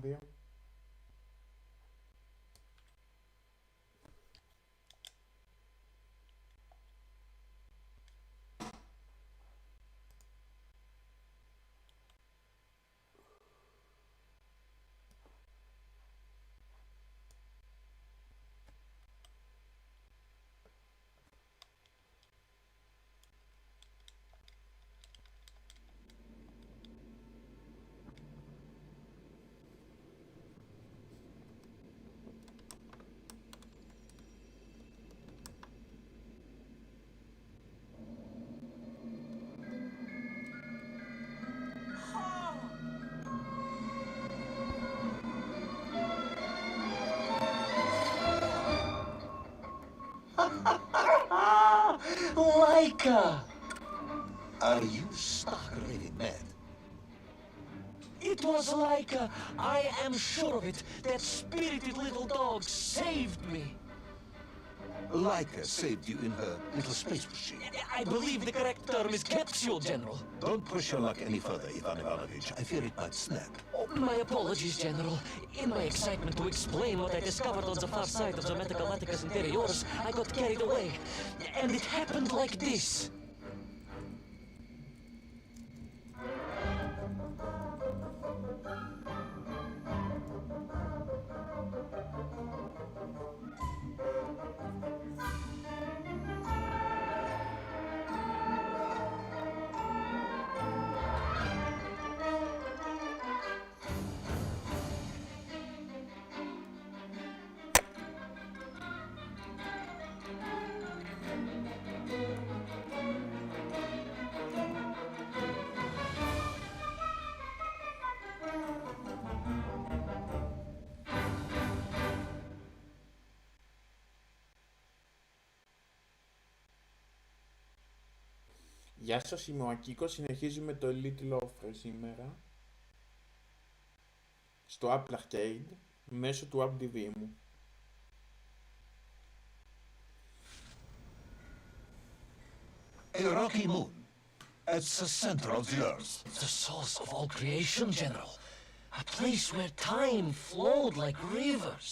Δύο. Laika! Are you stark raving mad? It was Laika. I am sure of it. That spirited little dog saved me. Laika saved you in her little space machine. I believe the correct term is capsule, General. Don't push your luck any further, Ivan Ivanovich. I fear it might snap. Oh, my apologies, General. In my excitement to explain what I discovered on the far side of the Metagalacticus Interiors, I got carried away. And it happened like this. Γεια σας, είμαι ο Ακίκος, συνεχίζουμε το Little Orpheus σήμερα στο Apple Arcade μέσω του App TV μου. A rocky moon. It's the center of the earth. The source of all creation, General. A place where time flowed like rivers,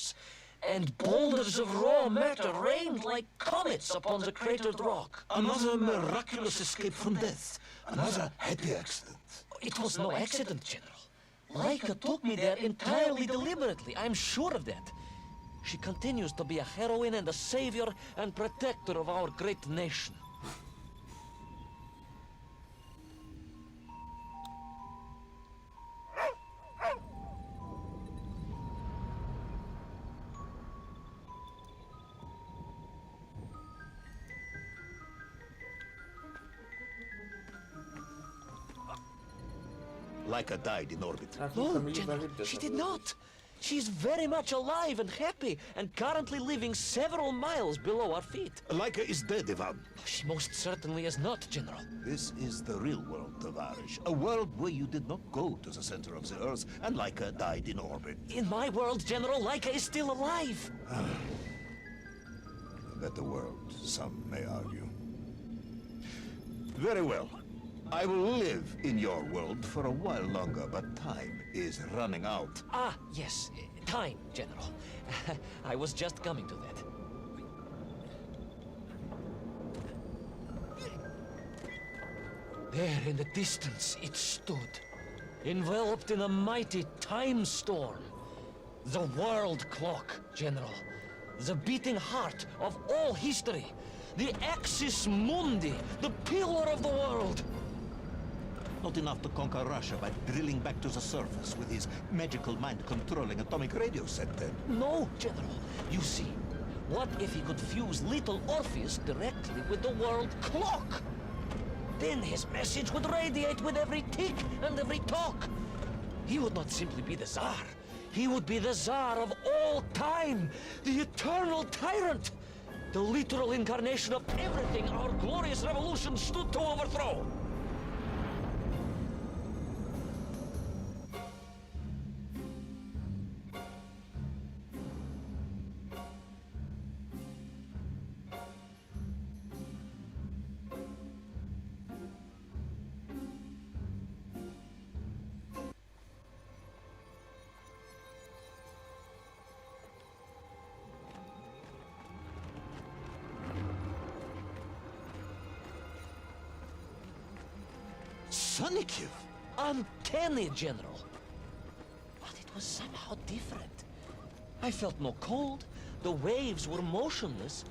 and boulders of raw matter rained like comets upon the cratered rock. Another miraculous escape from death. Another happy accident. It was no accident, General. Laika took me there entirely deliberately, I'm sure of that. She continues to be a heroine and a savior and protector of our great nation. Laika died in orbit. No, General, she did not. She's very much alive and happy, and currently living several miles below our feet. Laika is dead, Ivan. She most certainly is not, General. This is the real world, Tavarish. A world where you did not go to the center of the Earth, and Laika died in orbit. In my world, General, Laika is still alive. A better world, some may argue. Very well. I will live in your world for a while longer, but time is running out. Ah, yes, time, General. I was just coming to that. There in the distance it stood, enveloped in a mighty time storm. The world clock, General. The beating heart of all history. The axis mundi, the pillar of the world. Not enough to conquer Russia by drilling back to the surface with his magical mind-controlling atomic radio set, then? No, General. You see, what if he could fuse little Orpheus directly with the world clock? Then his message would radiate with every tick and every talk. He would not simply be the Tsar. He would be the Tsar of all time, the eternal tyrant, the literal incarnation of everything our glorious revolution stood to overthrow. Sonikiv! Uncanny, General. But it was somehow different. I felt no cold. The waves were motionless.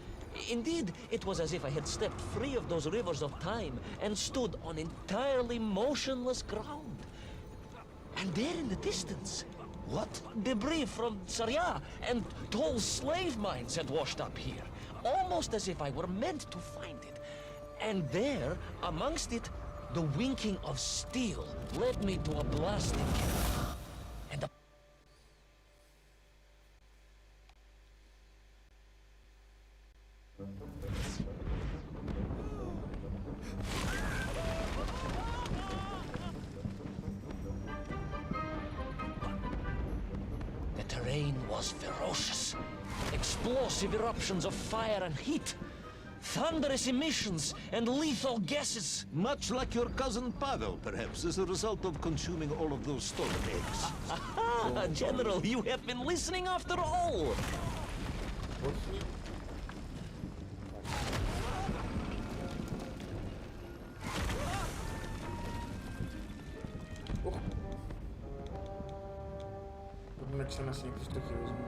Indeed, it was as if I had stepped free of those rivers of time and stood on entirely motionless ground. And there in the distance, What? debris from Sarya and tall slave mines had washed up here, almost as if I were meant to find it. And there, amongst it, the winking of steel led me to a blasting camp. And a The terrain was ferocious. Explosive eruptions of fire and heat. Thunderous emissions and lethal gases. Much like your cousin Pavel, perhaps, as a result of consuming all of those stolen eggs. Ah, General, you have been listening after all. Όχι. Οχ. Πρέπει να ξανασυνεχίσει το χειρισμό.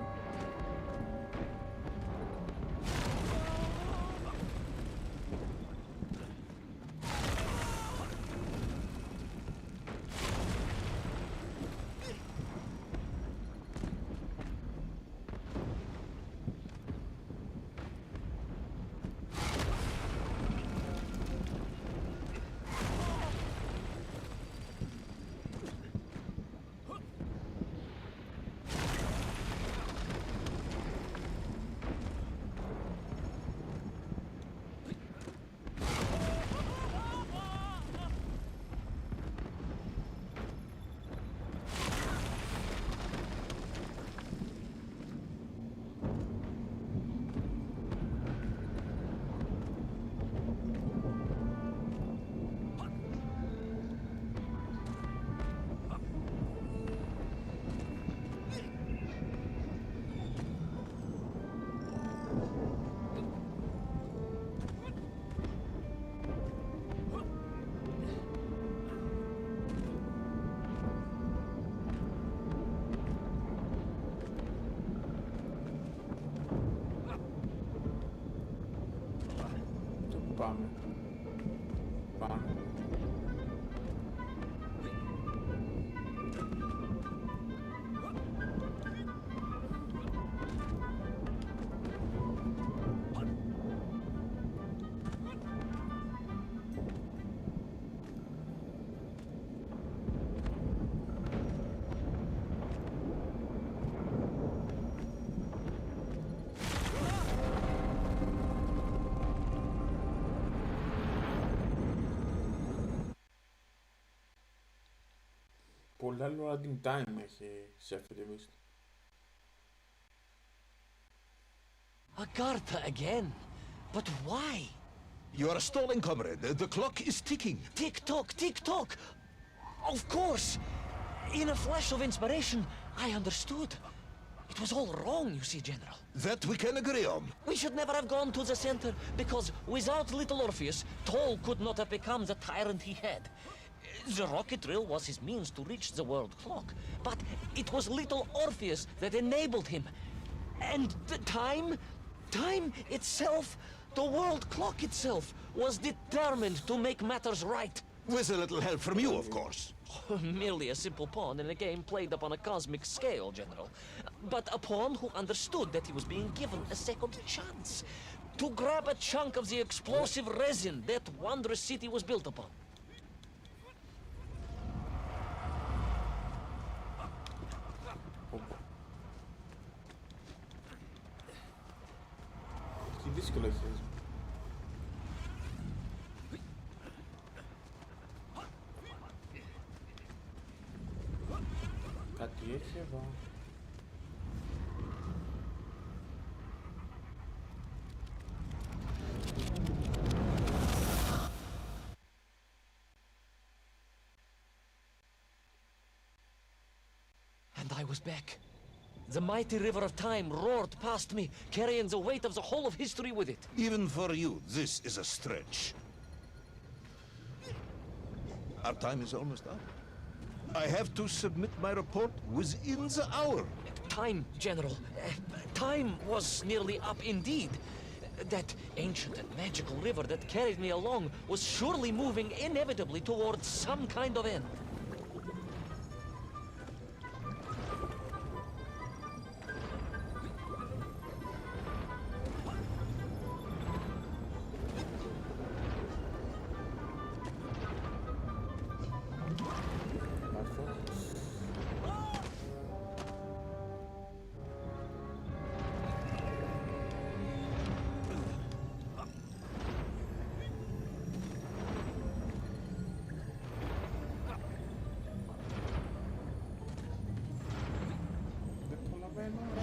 Πάμε. Πάμε. Πολλά loading time έχει σε αυτή τη βίστα. Agartha again. But why? You are stalling, comrade. The clock is ticking. Tick-tock, tick-tock. Of course. In a flash of inspiration, I understood. It was all wrong, you see, General. That we can agree on. We should never have gone to the center, because without little Orpheus, Toll could not have become the tyrant he had. The rocket drill was his means to reach the world clock, but it was little Orpheus that enabled him. And the time itself, the world clock itself, was determined to make matters right. With a little help from you, of course. Merely a simple pawn in a game played upon a cosmic scale, General. But a pawn who understood that he was being given a second chance to grab a chunk of the explosive resin that wondrous city was built upon. Τι δύσκολο έχει. Κάτι έχει εδώ. And I was back. The mighty river of time roared past me, carrying the weight of the whole of history with it. Even for you, this is a stretch. Our time is almost up. I have to submit my report within the hour. Time, General. Time was nearly up indeed. That ancient and magical river that carried me along was surely moving inevitably towards some kind of end. Δεν προλαβαίνω, ρε.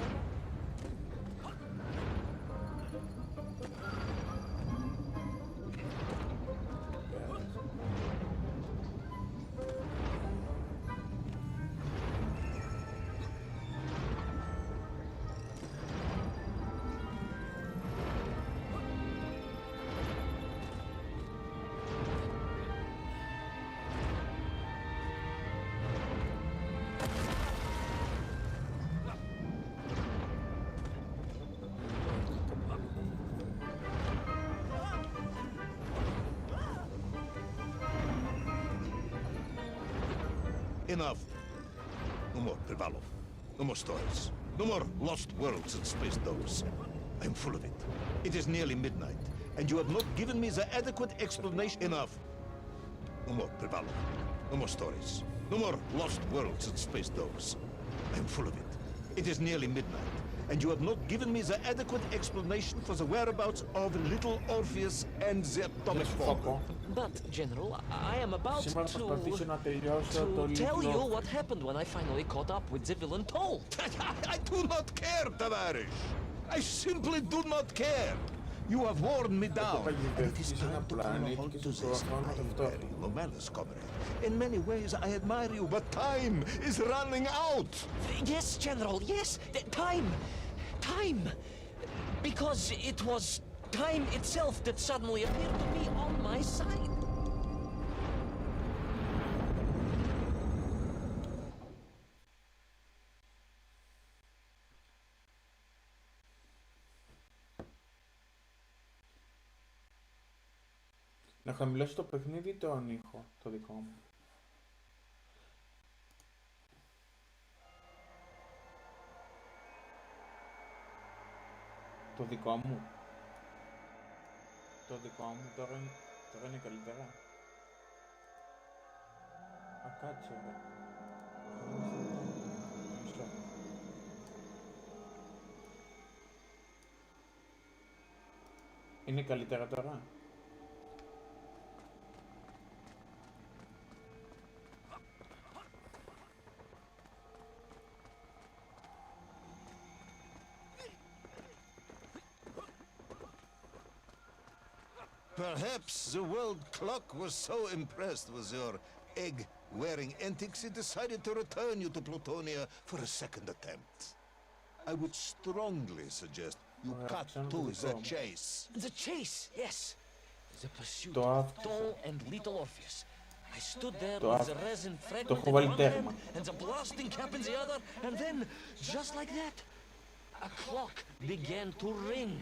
Enough. No more Privalov. No more stories. No more lost worlds and space dogs. I'm full of it. It is nearly midnight, and you have not given me the adequate explanation. Enough. No more Privalov. No more stories. No more lost worlds and space dogs. I'm full of it. It is nearly midnight, and you have not given me the adequate explanation for the whereabouts of little Orpheus and the atomic bomb. But, General, I am about Σήμερα θα προσπαθήσω να τελειώσω το to tell you Little... what happened when I finally caught up with the villain Toll. I do not care, Tavares. I simply do not care. You have worn me down. And it is time to put a halt to this. I am very Lomelus, comrade. In many ways, I admire you, but time is running out. Yes, General, yes. Time. Time. Because it was time itself that suddenly appeared to be on my side. Να χαμηλώσω το παιχνίδι ή τον ήχο, το δικό μου. Το δικό μου. Το δικό μου τώρα είναι καλύτερα. Α, κάτσε ρε. Μισό. Είναι καλύτερα τώρα. Perhaps the world clock was so impressed with your egg-wearing antics it decided to return you to Plutonia for a second attempt. I would strongly suggest you cut to the chase. The chase, yes. The pursuit Το of άφησα. Toll and little Orpheus. I stood there Το with the άφησα. resin Το fragment έχω in βάλει one hand τέρμα. and the blasting cap in the other, and then, just like that, a clock began to ring.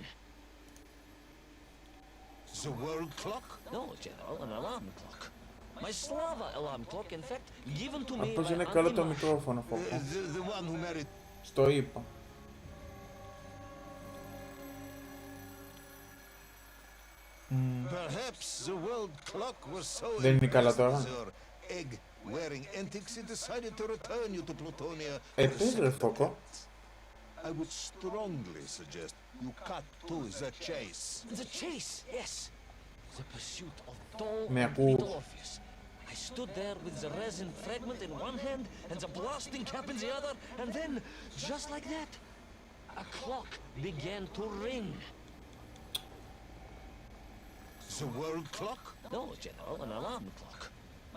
The world clock? No, General, an alarm clock. My Slava alarm clock, in fact, given to me Πώς by είναι καλό το Auntie Masha. μικρόφωνο, φόβο. The one who married... Στο είπα. Perhaps the world clock was so Δεν είναι καλά impressed τώρα. with your egg-wearing antics it decided to return you to Plutonia for a Πες ρε second φόκο. attempt. I would strongly suggest you cut to the chase. The chase, yes. The pursuit of Toll Με and ακούω. little Orpheus. I stood there with the resin fragment in one hand and the blasting cap in the other, and then, just like that, a clock began to ring. The world clock? No, General, an alarm clock.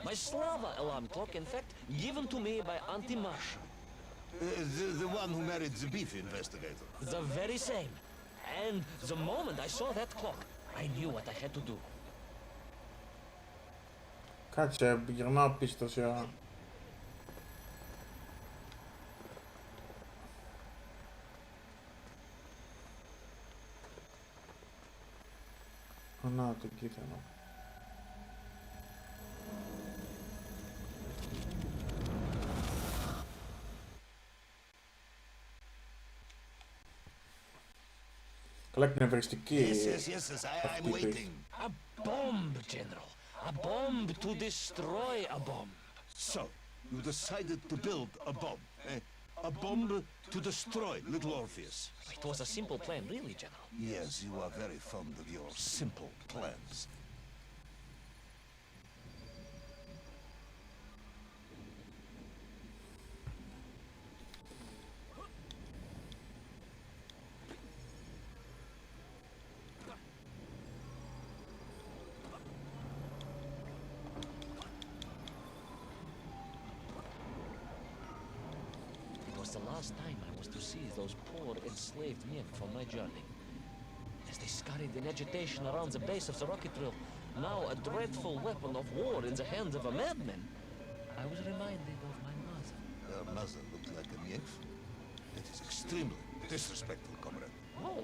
My Slava alarm clock, in fact, given to me by Auntie Masha. The one who married the beef investigator. The very same. And the moment I saw that clock, I knew what I had to do. Κάτσε, γυρνάω πίσω τόση ώρα. Να, το κοίτανα. Καλά εκνευριστική αυτή η πίστη. A bomb, General. A bomb to destroy a bomb. So, you decided to build a bomb, eh? A bomb to destroy little Orpheus. It was a simple plan, really, General. Yes, you are very fond of your simple plans. It was the last time I was to see those poor enslaved men from my journey. As they scurried in agitation around the base of the rocket drill, now a dreadful weapon of war in the hands of a madman, I was reminded of my mother. Your mother looked like a nymph. That is extremely disrespectful, comrade. No,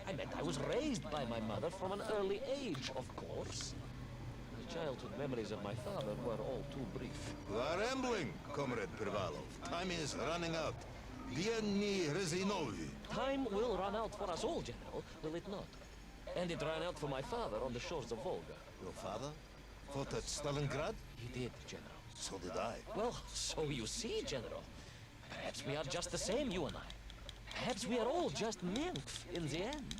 I meant I was raised by my mother from an early age, of course. The childhood memories of my father were all too brief. You are rambling, comrade Privalov. Time is running out. Dieni Rezinovi. Time will run out for us all, General, will it not? And it ran out for my father on the shores of Volga. Your father fought at Stalingrad? He did, General. So did I. Well, so you see, General. Perhaps we are just the same, you and I. Perhaps we are all just nymph in the end.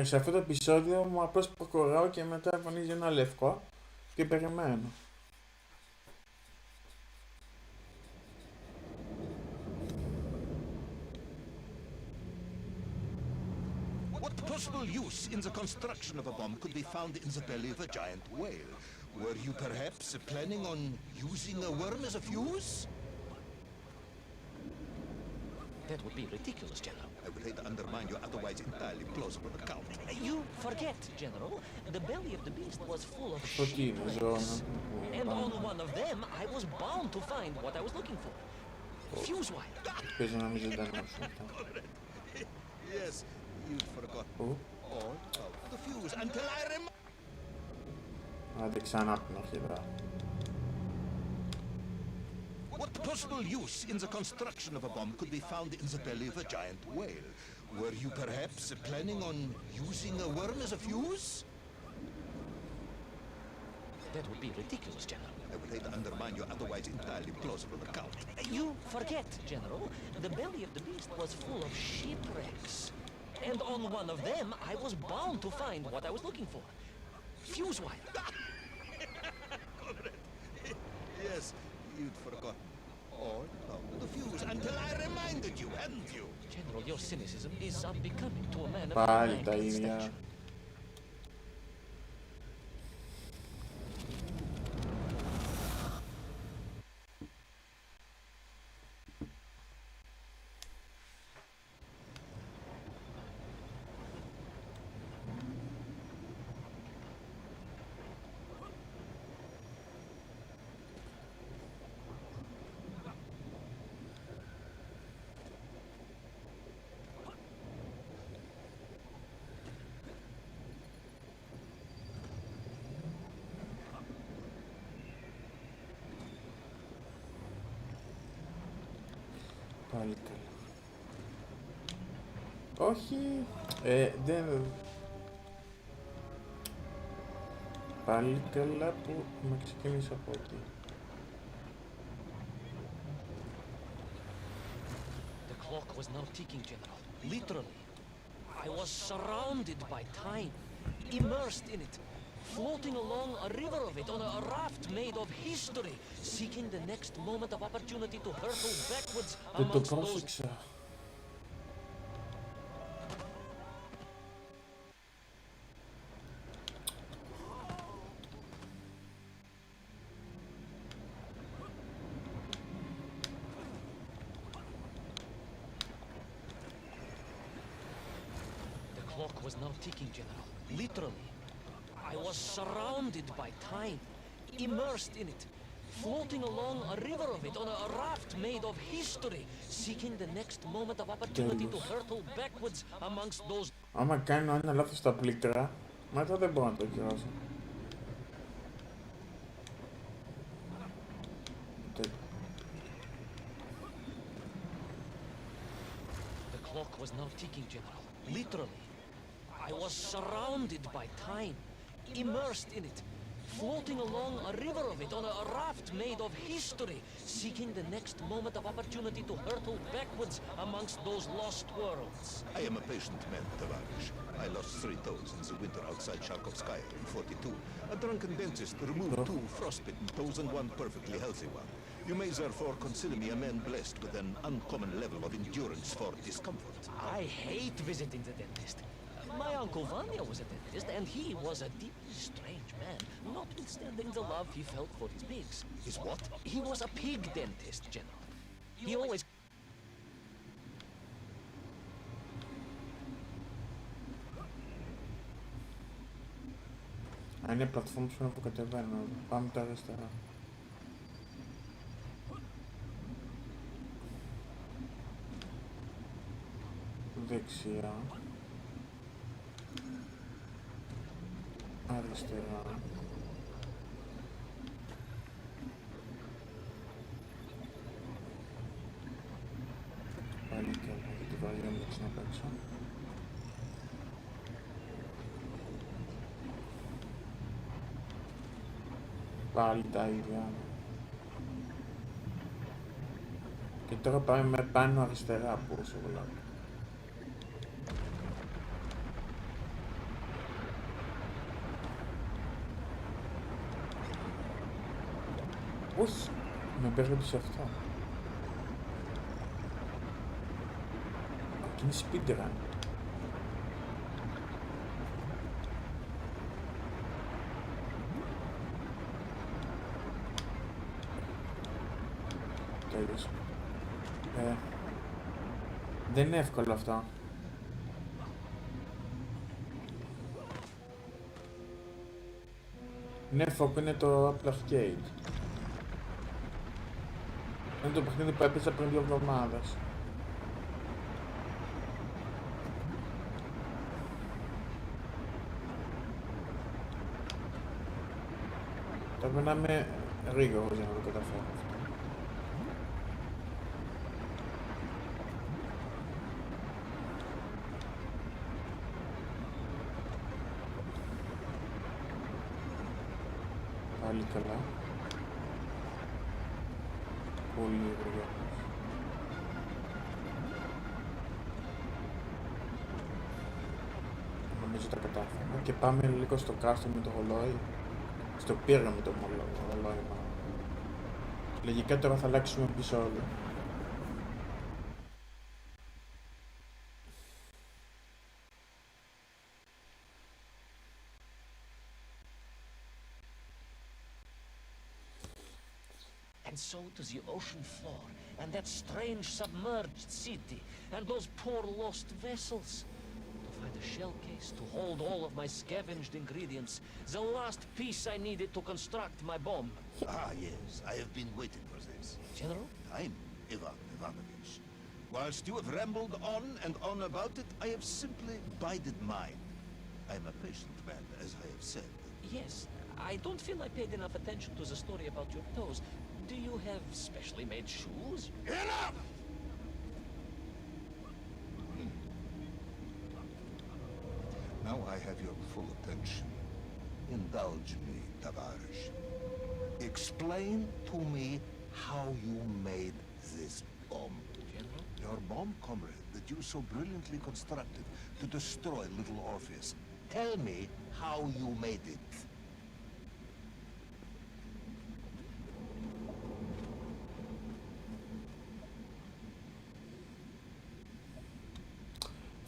Σε αυτό το επεισόδιο μου απλώς προχωράω και μετά εμφανίζει ένα λευκό και περιμένω. What possible use in the construction of a bomb could be found in the belly of a giant whale? Were you perhaps planning on using a worm as a fuse? That would be ridiculous, General. I would hate to undermine your otherwise entirely plausible account. You forget, General. The belly of the beast was full of Το τι είναι, ζώο shipwrecks. And on one of them, I was bound to find what I was looking for. Fuse wire. Παίζει να μην ζωντανώσουν αυτά. Yes, you'd forgotten Πού? all about the fuse until I remember. Άντε ξανά από την αρχή τώρα. What possible use in the construction of a bomb could be found in the belly of a giant whale? Were you perhaps planning on using a worm as a fuse? That would be ridiculous, General. I would hate to undermine your otherwise entirely plausible account. You forget, General. The belly of the beast was full of shipwrecks. And on one of them, I was bound to find what I was looking for. Fuse wire. Yes, you'd forgotten all about the fuse until I reminded you, hadn't you? General, your cynicism is unbecoming to a man of Πάλι your τα rank and ίδια. stature. Πάλι καλά. Όχι. Δεν... Πάλι καλά που με ξεκινήσω από εκεί. The clock was now ticking, General. Literally. I was surrounded by time, immersed in it, floating along a river of it on a raft made of history, seeking the next moment of opportunity to hurtle backwards Δεν το amongst those... πρόσεξα. clock was now ticking, General. Literally. I was surrounded by time, immersed in it, floating along a river of it on a raft made of history, seeking the next moment of opportunity to hurtle backwards amongst those... Άμα κάνω ένα λάθος στα πλήκτρα, μετά δεν μπορώ να το ακυρώσω. The clock was now ticking, General. Literally. I was surrounded by time, immersed in it, floating along a river of it on a raft made of history, seeking the next moment of opportunity to hurtle backwards amongst those lost worlds. I am a patient man, Tavarish. I lost 3 toes in the winter outside Sharkovskaya in 42. A drunken dentist removed 2 frostbitten toes and 1 perfectly healthy one. You may therefore consider me a man blessed with an uncommon level of endurance for discomfort. I hate visiting the dentist. My uncle Vanya was a dentist, and he was a deeply strange man, notwithstanding the love he felt for his pigs. His what? He was a pig dentist, General. He always... Αν είναι πλατφόρμες που κατεβαίνω, πάμε τα αριστερά. Δεξιά. Αριστερά. Πάλι καλά, γιατί βαριόμαι έτσι να παίξω. Πάλι τα ίδια. Και τώρα πάμε με πάνω αριστερά που όσο βλέπω. Όχι, με μπέρδεψε αυτό. Και είναι speedrun. Τέλειωσε. Δεν είναι εύκολο αυτό. Ναι, φόκο είναι το Apple Arcade. Είναι το παιχνίδι που έπαιζα πριν 2 εβδομάδες. Θα πρέπει να είμαι γρήγορος για να το καταφέρω αυτό. Πάλι καλά. Πολύ γρήγορα. Νομίζω τα κατάφερα. Και πάμε λίγο στο κάστρο με το ρολόι. Στο πύργο με το ρολόι μάλλον. Λογικά τώρα θα αλλάξουμε επεισόδιο. And so to the ocean floor, and that strange submerged city, and those poor lost vessels. To find a shell case to hold all of my scavenged ingredients, the last piece I needed to construct my bomb. Ah, yes, I have been waiting for this. General? Time, Ivan Ivanovich. Whilst you have rambled on and on about it, I have simply bided mine. I am a patient man, as I have said. Yes, I don't feel I paid enough attention to the story about your toes. Do you have specially made shoes? Enough! Now I have your full attention. Indulge me, Tavarish. Explain to me how you made this bomb. General? Your bomb, comrade, that you so brilliantly constructed to destroy little Orpheus. Tell me how you made it.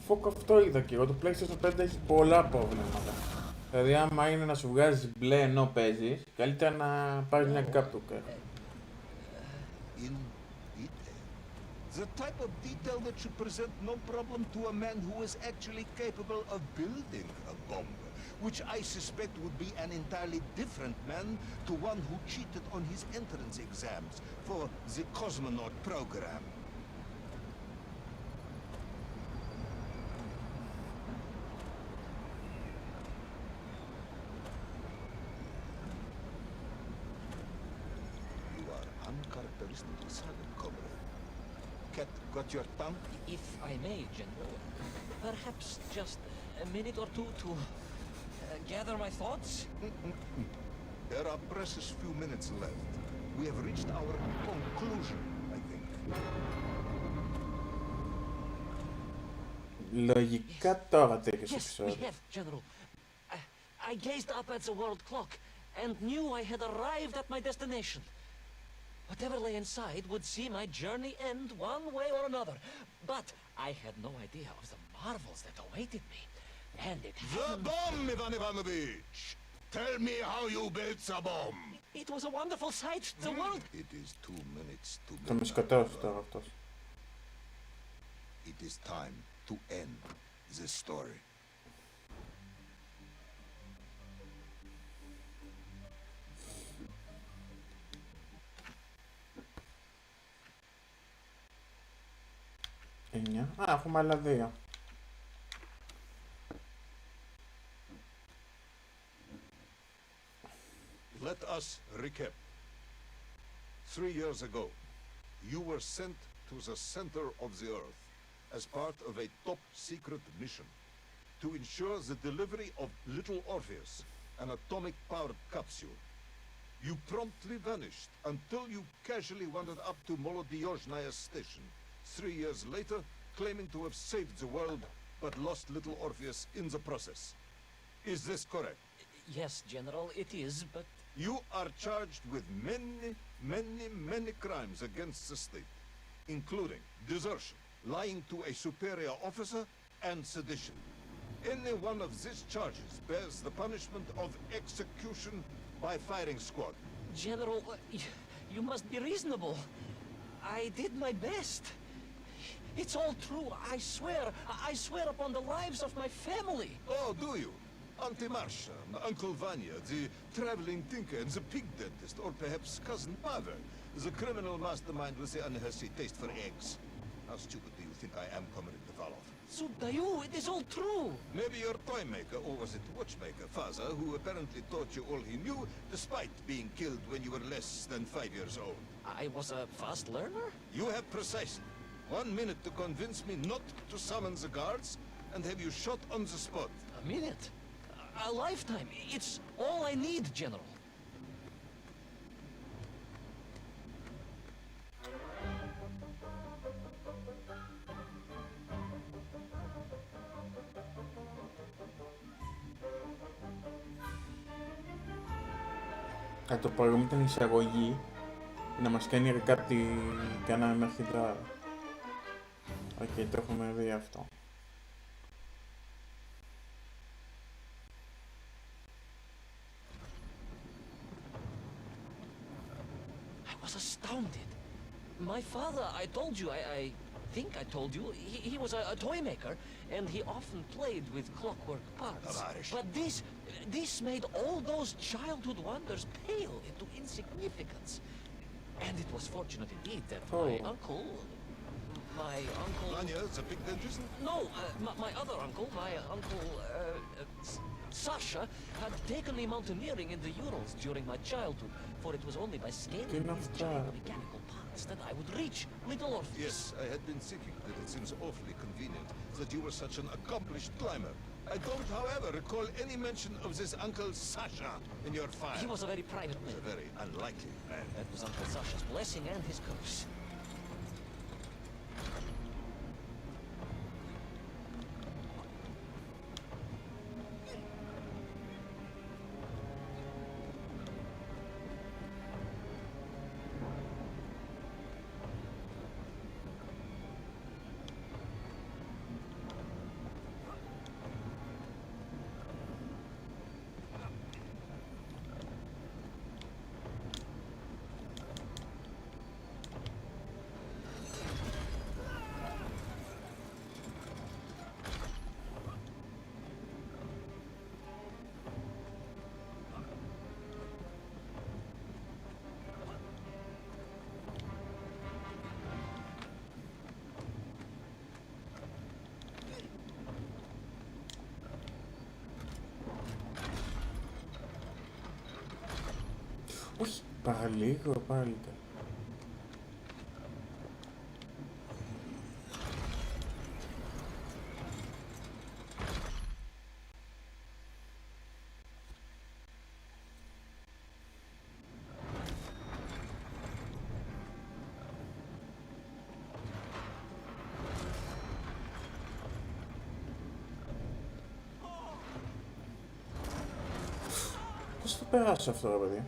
Φόκο αυτό είδα και εγώ. Το PlayStation 5 έχει πολλά προβλήματα. Δηλαδή, άμα είναι να σου βγάζει μπλε ενώ παίζεις, καλύτερα να πάρεις μια κάπτουκα. In detail. The type of detail that should present no problem to a man who is actually capable of building a bomb, which I suspect would be an entirely different man to one who cheated on his entrance exams for the cosmonaut program. You are uncharacteristically silent, comrade. Cat, got your tongue? If I may, General, perhaps just a minute or two to gather my thoughts? There are precious few minutes left. We have reached our conclusion, I think. Λογικά τώρα τέλειωσε το Yes, we επεισόδιο. have, General. I gazed up at the world clock and knew I had arrived at my destination. Whatever lay inside would see my journey end one way or another. But I had no idea of the marvels that awaited me. And it The happened... bomb, Ivan Ivanovich! Tell me how you built the bomb! It was a wonderful sight. The world... It is 2 minutes to Θα με midnight. σκοτώσει τώρα αυτός. It is time to end this story. Α, έχουμε άλλα 2. Let us recap. 3 years ago, you were sent to the center of the Earth as part of a top-secret mission to ensure the delivery of little Orpheus, an atomic-powered capsule. You promptly vanished until you casually wandered up to Molodiyozhnaya station 3 years later, claiming to have saved the world, but lost little Orpheus in the process. Is this correct? Yes, General, it is, but... You are charged with many crimes against the state, including desertion, lying to a superior officer, and sedition. Any one of these charges bears the punishment of execution by firing squad. General, you must be reasonable. I did my best. It's all true, I swear. I swear upon the lives of my family. Oh, do you? Auntie Marsha, Uncle Vanya, the traveling tinker, and the pig dentist, or perhaps Cousin Pavel, the criminal mastermind with the unhealthy taste for eggs. How stupid do you think I am, Comrade Devalov? Sudayu, it is all true. Maybe your toy maker, or was it watchmaker, father, who apparently taught you all he knew, despite being killed when you were less than 5 years old. I was a fast learner? You have precisely 1 minute to convince me not to summon the guards, and have you shot on the spot. A minute? A lifetime. It's all I need, General. Θα το πάρουμε την εισαγωγή να μας κάνει κάτι κάναμε μέχρι τώρα. Οκ, το έχουμε δει αυτό. I was astounded. My father, I told you, I think I told you, he was a toy maker, and he often played with clockwork parts. Tavarish. But this made all those childhood wonders pale into insignificance. And it was fortunate indeed that my uncle... Vanya, the pig dentist? No, my other uncle, Sasha, had taken me mountaineering in the Urals during my childhood, for it was only by scaling these giant mechanical paths that I would reach Little Orpheus. Yes, I had been thinking that it seems awfully convenient that you were such an accomplished climber. I don't, however, recall any mention of this Uncle Sasha in your file. He was a very private man. A very unlikely man. That was Uncle Sasha's blessing and his curse. Όχι, παραλίγο, πάλι. Πώς θα περάσω αυτό, ρε παιδί?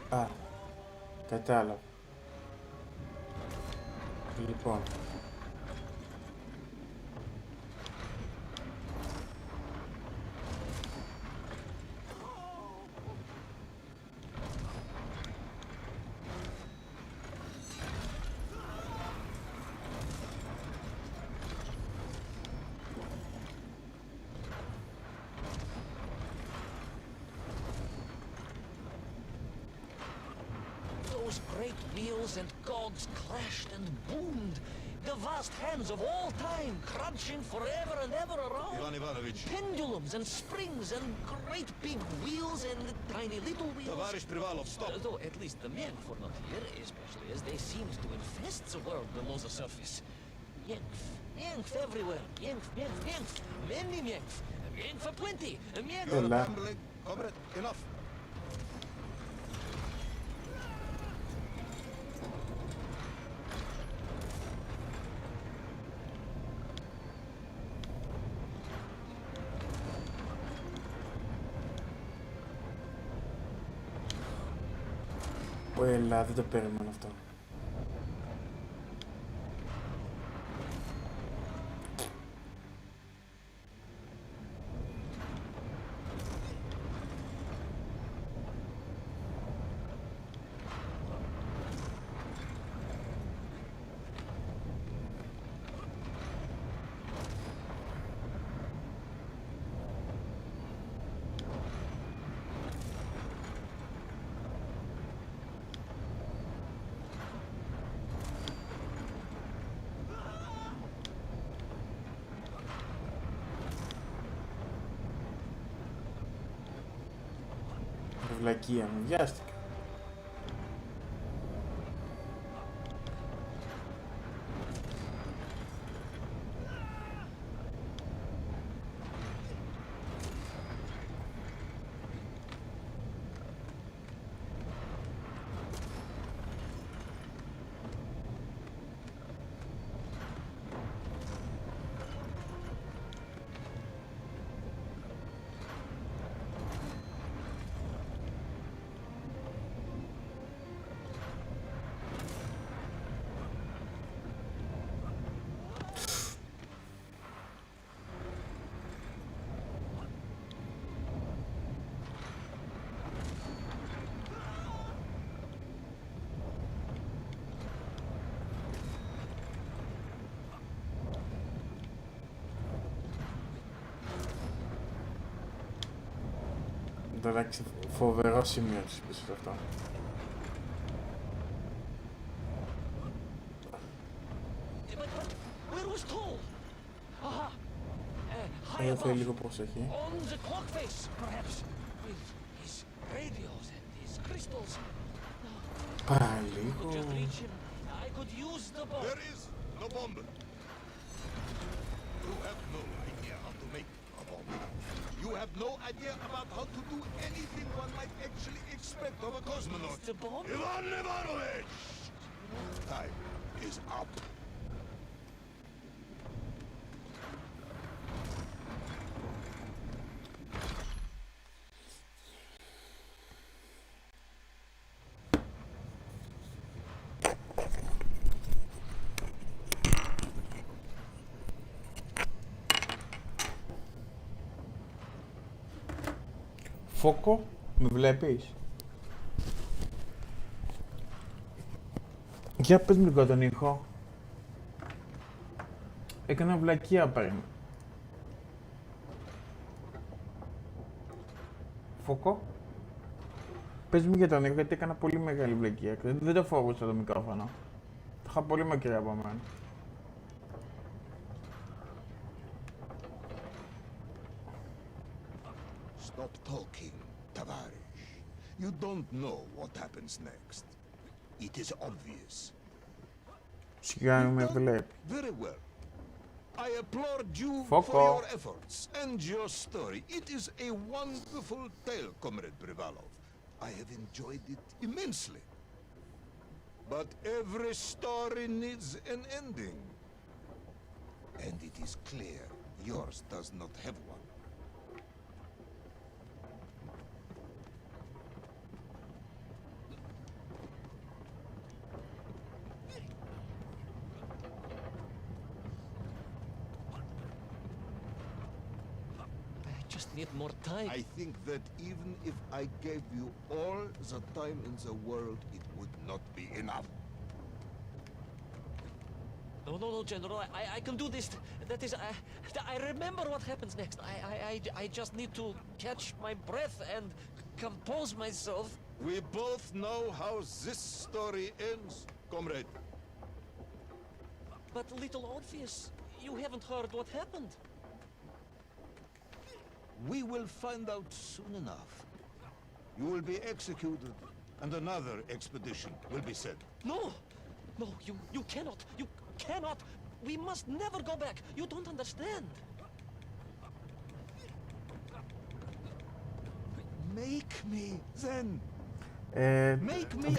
Α, κατάλαβα. Λοιπόν. Those great wheels and cogs clashed and boomed. The vast hands of all time crunching forever and ever around. Ivan Ivanovich. Pendulums and springs and great big wheels and tiny little wheels. Tavarish Privalov, stop. Though at least the men were not here, especially as they seemed to infest the world below the surface. Yengf, Yengf everywhere. Yengf, Yengf, Yengf. Many Yengf. Yengf aplenty. Yengf. You're Hola. rambling. Comrade, enough. Έλα, δεν το περίμενα αυτό. Βλακεία μου, βιάστηκα. Εντάξει, φοβερό σημείο της πίσω σε αυτό. Where was Toll? Aha! High Θέλει above. λίγο προσοχή. On the clock face, perhaps. With his radios and his crystals. I could Παραλίγο. just reach him. I could use the bomb. There is no bomb. You have no idea how to make a bomb. You have no idea about how to do anything one might actually expect of a cosmonaut. The bomb? Ivan Ivanovich! Time is up. Φόκο, με βλέπεις? Για πες μου λίγο τον ήχο. Έκανα βλακεία πριν. Φωκό. Πες μου για τον ήχο, γιατί έκανα πολύ μεγάλη βλακεία. Δεν το φοβούσα το μικρόφωνο. Το είχα πολύ μακριά από μένα. Stop talking, Tavarish. You don't know what happens next. It is obvious. Σιγά με βλέπει. Very well. I applaud you Fuck for your off. efforts and your story. It is a wonderful tale, Comrade Privalov. I have enjoyed it immensely. But every story needs an ending. And it is clear yours does not have one. I just need more time. I think that even if I gave you all the time in the world, it would not be enough. No, General. I can do this. That is, I remember what happens next. I just need to catch my breath and compose myself. We both know how this story ends, comrade. But little Orpheus, you haven't heard what happened. We will find out soon enough. You will be executed, and another expedition will be sent. No, you cannot. You cannot. We must never go back. You don't understand. Make me then.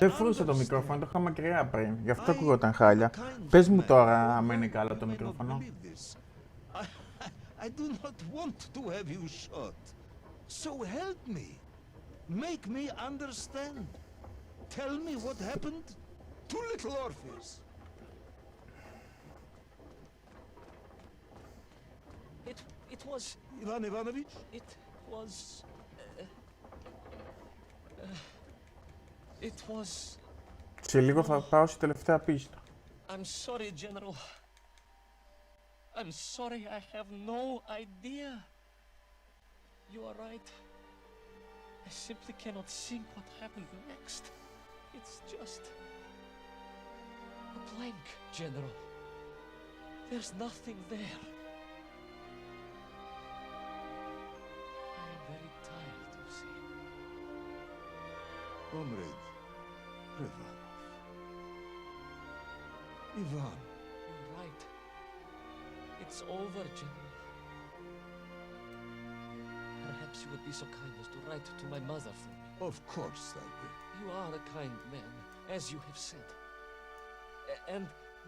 Δεν φορούσα το μικρόφωνο, το είχα μακριά πριν. Γι' αυτό ακούγονταν χάλια. Πες μου τώρα άμα είναι καλό το μικρόφωνο. I do not want to have you shot. So help me. Make me understand. Tell me what happened to little Orpheus. It was. Ivan Ivanovich? It was. It was. Σε λίγο θα πάω στη τελευταία πίστα. I'm sorry, General. I'm sorry, I have no idea. You are right. I simply cannot think what happened next. It's just a blank, General. There's nothing there. I am very tired, you see. Comrade Privalov. Ivan. You're right. It's over, General. Perhaps you would be so kind as to write to my mother for me. Of course I will. You are a kind man, as you have said. And,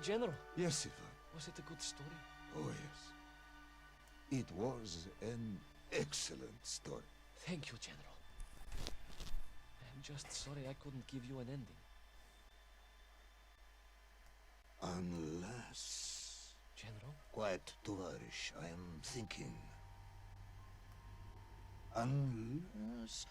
General, Yes, Ivan. was it a good story? Oh, yes. It was an excellent story. Thank you, General. I'm just sorry I couldn't give you an ending. Unless... General? Quiet, Tovarish. I am thinking. Unless...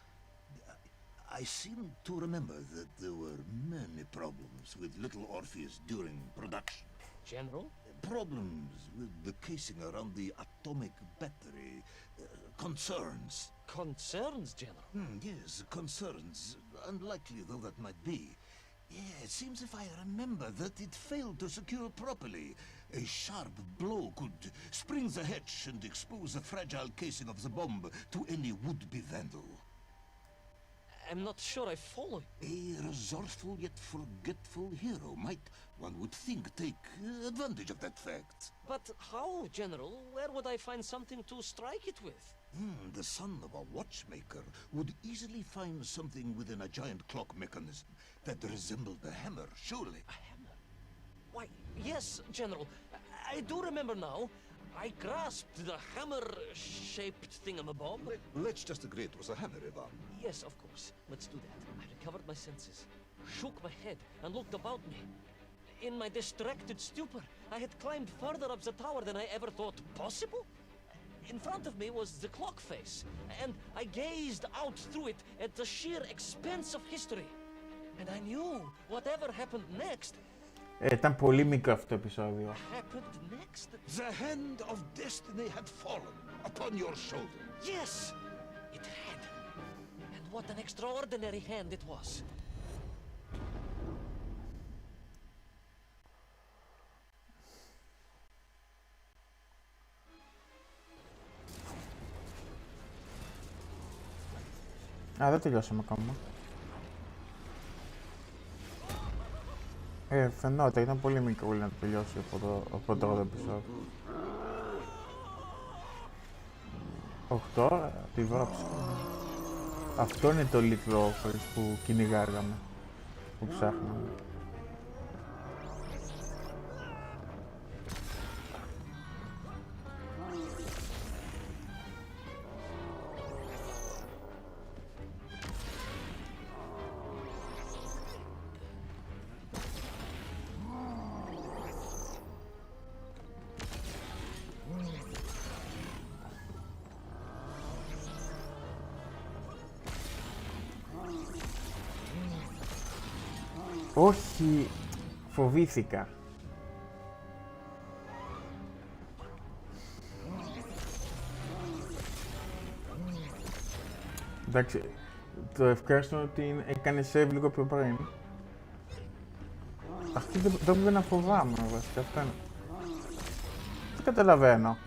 I seem to remember that there were many problems with little Orpheus during production. General? Problems with the casing around the atomic battery. Concerns. Concerns, General? Yes, concerns. Unlikely though that might be. Yeah, it seems if I remember that it failed to secure properly. A sharp blow could spring the hatch and expose the fragile casing of the bomb to any would-be vandal. I'm not sure I follow. A resourceful yet forgetful hero might, one would think, take advantage of that fact. But how, General? Where would I find something to strike it with? The son of a watchmaker would easily find something within a giant clock mechanism that resembled a hammer, surely. A hammer? Why, yes, General. I do remember now. I grasped the hammer-shaped thingamabob. Let's just agree it was a hammer, Ivan. Yes, of course. Let's do that. I recovered my senses, shook my head, and looked about me. In my distracted stupor, I had climbed further up the tower than I ever thought possible. In front of me was the clock face, and I gazed out through it at the sheer expanse of history. And I knew whatever happened next, Ήταν πολύ μικρό αυτό το επεισόδιο. Happened next? The hand of destiny had fallen upon your shoulder. Yes, it had. And what an extraordinary hand it was. Α, δεν τελειώσαμε ακόμα. Φαινόταν, ήταν πολύ μικρό να τελειώσει από το πρώτο επεισόδιο. Τώρα, τη βάψα. Αυτό είναι το Little Orpheus που κυνηγάγαμε, που ψάχναμε. Όχι, φοβήθηκα. Εντάξει, το ευχάριστο είναι ότι έκανε save λίγο πιο πριν. Αυτή δεν μπορεί να φοβάμαι, βασικά αυτό είναι. Δεν καταλαβαίνω.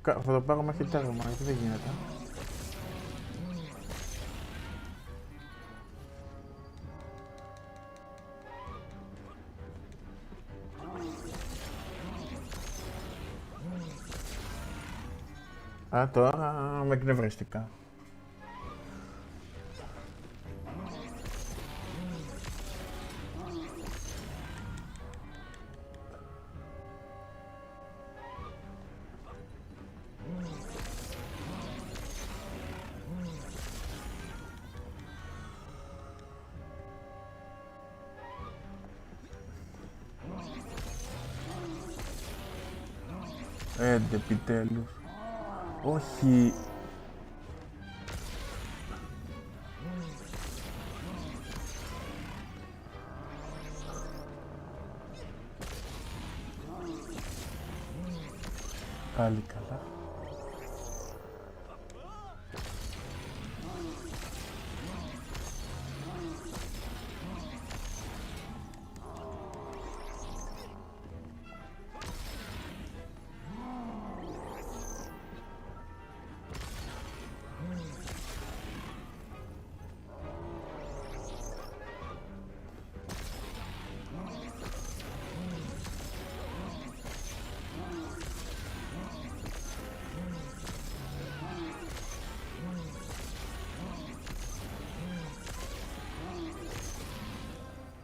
Θα το πάρω μέχρι τέρμα, γιατί δεν γίνεται. Α, τώρα με εκνευρίστηκα. Επιτέλους. Όχι. Πάλι καλά.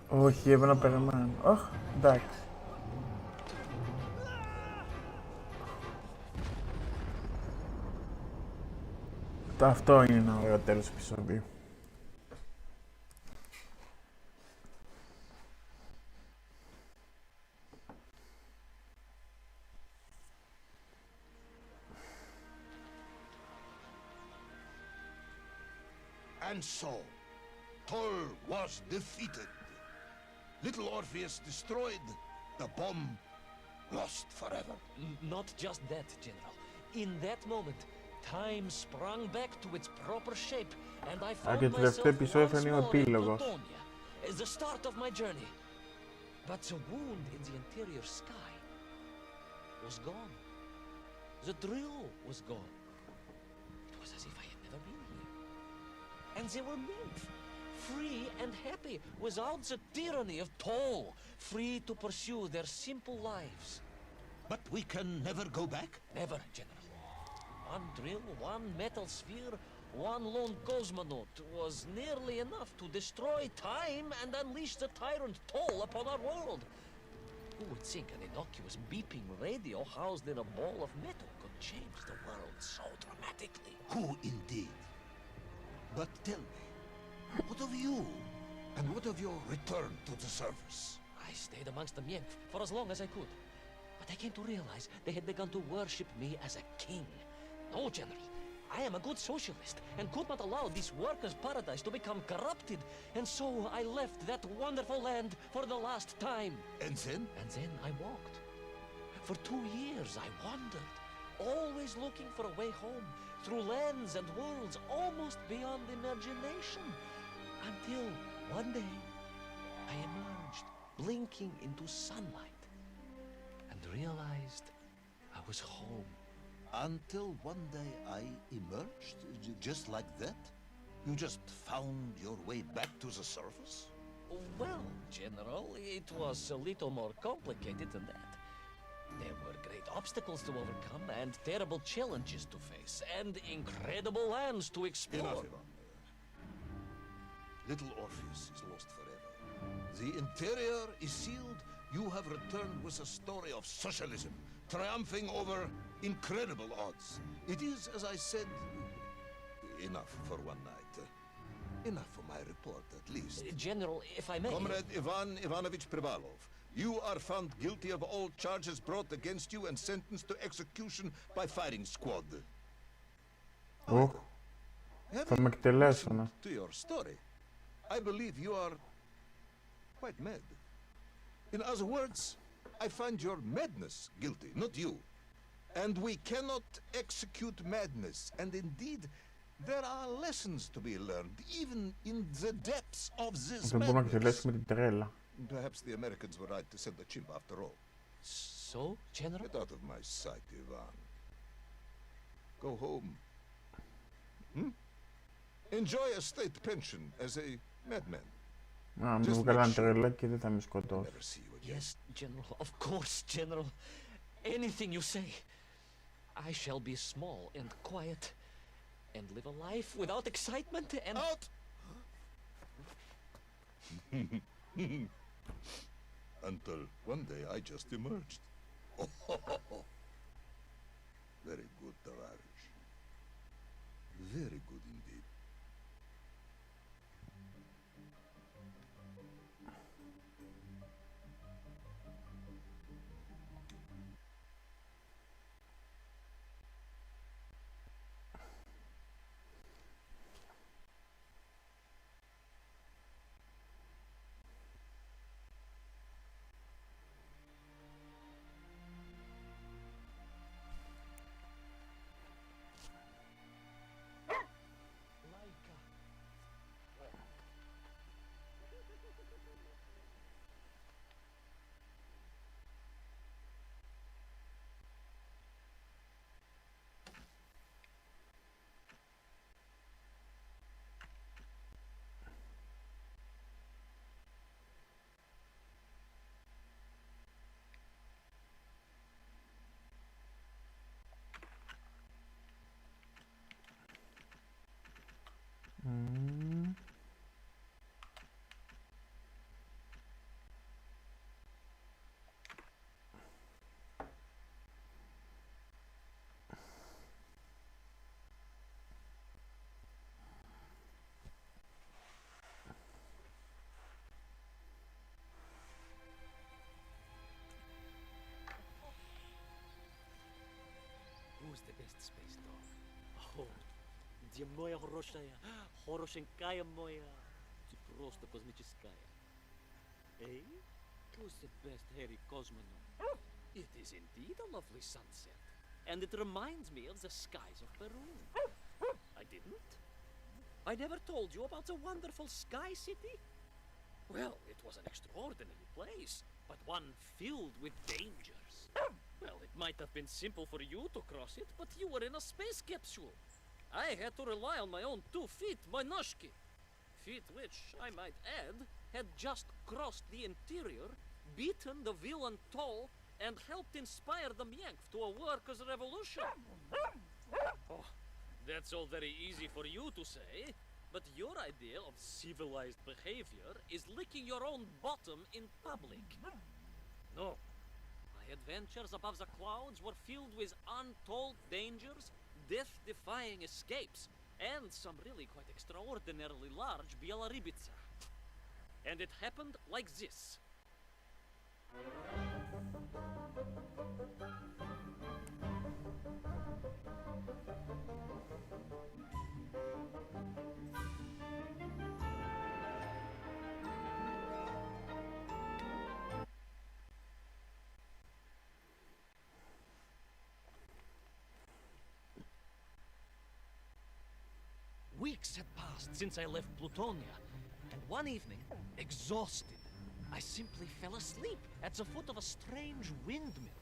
Όχι, έπρεπε να περιμένω. Αχ, εντάξει. Αυτό είναι ένα ωραίο τέλος επεισόδιο. And so, Thor was defeated. Little Orpheus destroyed, the bomb lost forever. Not just that, General. In that moment, time sprung back to its proper shape, and I found και το τελευταίο myself επεισόδιο once θα είναι ο more in επίλογος. Pluttonia, as the start of my journey. But the wound in the interior sky was gone. The drill was gone. It was as if I had never been here. And they were nymph, free and happy, without the tyranny of toll, free to pursue their simple lives. But we can never go back? Never, General. One drill, one metal sphere, one lone cosmonaut was nearly enough to destroy time and unleash the tyrant toll upon our world. Who would think an innocuous beeping radio housed in a ball of metal could change the world so dramatically? Who indeed? But tell me, what of you? And what of your return to the surface? I stayed amongst the Mienk for as long as I could. But I came to realize they had begun to worship me as a king. No, General. I am a good socialist and could not allow this workers' paradise to become corrupted, and so I left that wonderful land for the last time. And then? And then I walked. For 2 years I wandered, always looking for a way home, through lands and worlds almost beyond imagination, until one day I emerged, blinking into sunlight, and realized I was home. Until one day I emerged, just like that? You just found your way back to the surface? Well, General, it was a little more complicated than that. There were great obstacles to overcome, and terrible challenges to face, and incredible lands to explore. Enough, Ivan. Little Orpheus is lost forever. The interior is sealed. You have returned with a story of socialism, triumphing over incredible odds. It is, as I said, enough for one night. Enough for my report, at least. General, if I may... Comrade Ivan Ivanovich Privalov, you are found guilty of all charges brought against you and sentenced to execution by firing squad. Οχ, θα με εκτελέσουνε. To your story, I believe you are quite mad. In other words, I find your madness guilty, not you. And we cannot execute madness. And indeed, there are lessons to be learned, even in the depths of this Δεν μπορούμε να madness. εκτελέσουμε την τρέλα. Perhaps the Americans were right to send the chimp after all. So, General? Get out of my sight, Ivan. Go home. Enjoy a state pension as a madman. Α, μου βγάλαν τρέλα και δεν θα με σκοτώσει. Never see you again. Yes, General. Of course, General. Anything you say. I shall be small and quiet and live a life without excitement and... Out! Until one day I just emerged. Very good, Tavares. Very good indeed. Who's the best space dog? Oh, где моя хорошая, хорошенькая моя, ты просто космическая. Hey, who's the best hairy cosmonaut? It is indeed a lovely sunset, and it reminds me of the skies of Peru. I didn't? I never told you about the wonderful Sky City? Well, it was an extraordinary place, but one filled with dangers. Well, it might have been simple for you to cross it, but you were in a space capsule. I had to rely on my own 2 feet, my noshki. Feet which, I might add, had just crossed the interior, beaten the villain Toll, and helped inspire the Myank to a workers' revolution. Oh, that's all very easy for you to say, but your idea of civilized behavior is licking your own bottom in public. No. My adventures above the clouds were filled with untold dangers, death-defying escapes, and some really quite extraordinarily large Bielorybitsa. And it happened like this. Weeks had passed since I left Plutonia, and one evening, exhausted, I simply fell asleep at the foot of a strange windmill.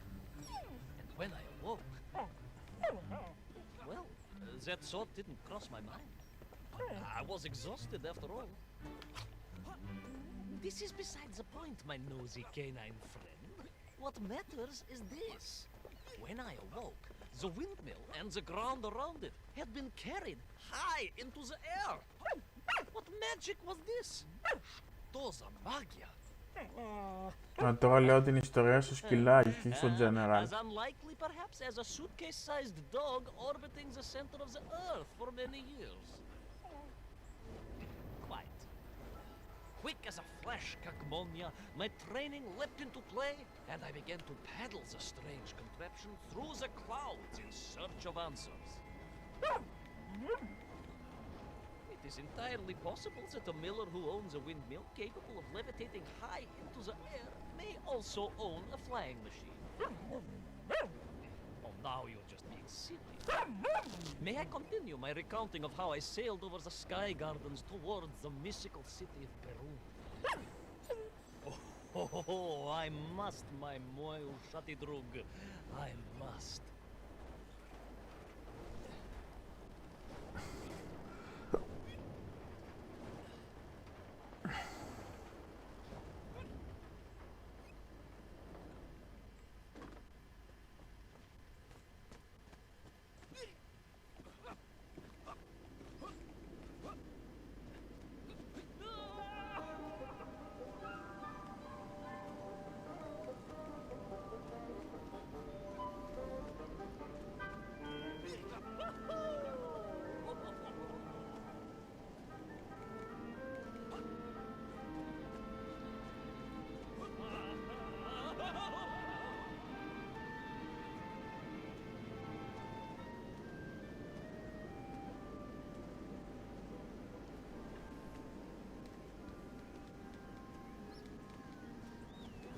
And when I awoke, well, that thought didn't cross my mind. I was exhausted after all. This is besides the point, my nosy canine friend. What matters is this. When I awoke, the windmill and the ground around it had been carried high into the air. What magic was this? Что за магия? Τώρα λέω την ιστορία στο σκυλάκι, στο General. As unlikely perhaps as a suitcase-sized dog orbiting the center of the earth for many years. Quite. Quick as a flash, Kakmonia, my training leapt into play, and I began to paddle the strange contraption through the clouds in search of answers. It is entirely possible that a miller who owns a windmill capable of levitating high into the air may also own a flying machine. Oh, now you're just being silly. May I continue my recounting of how I sailed over the sky gardens towards the mystical city of Peru? Oh, I must, my moil shatidrug. I must.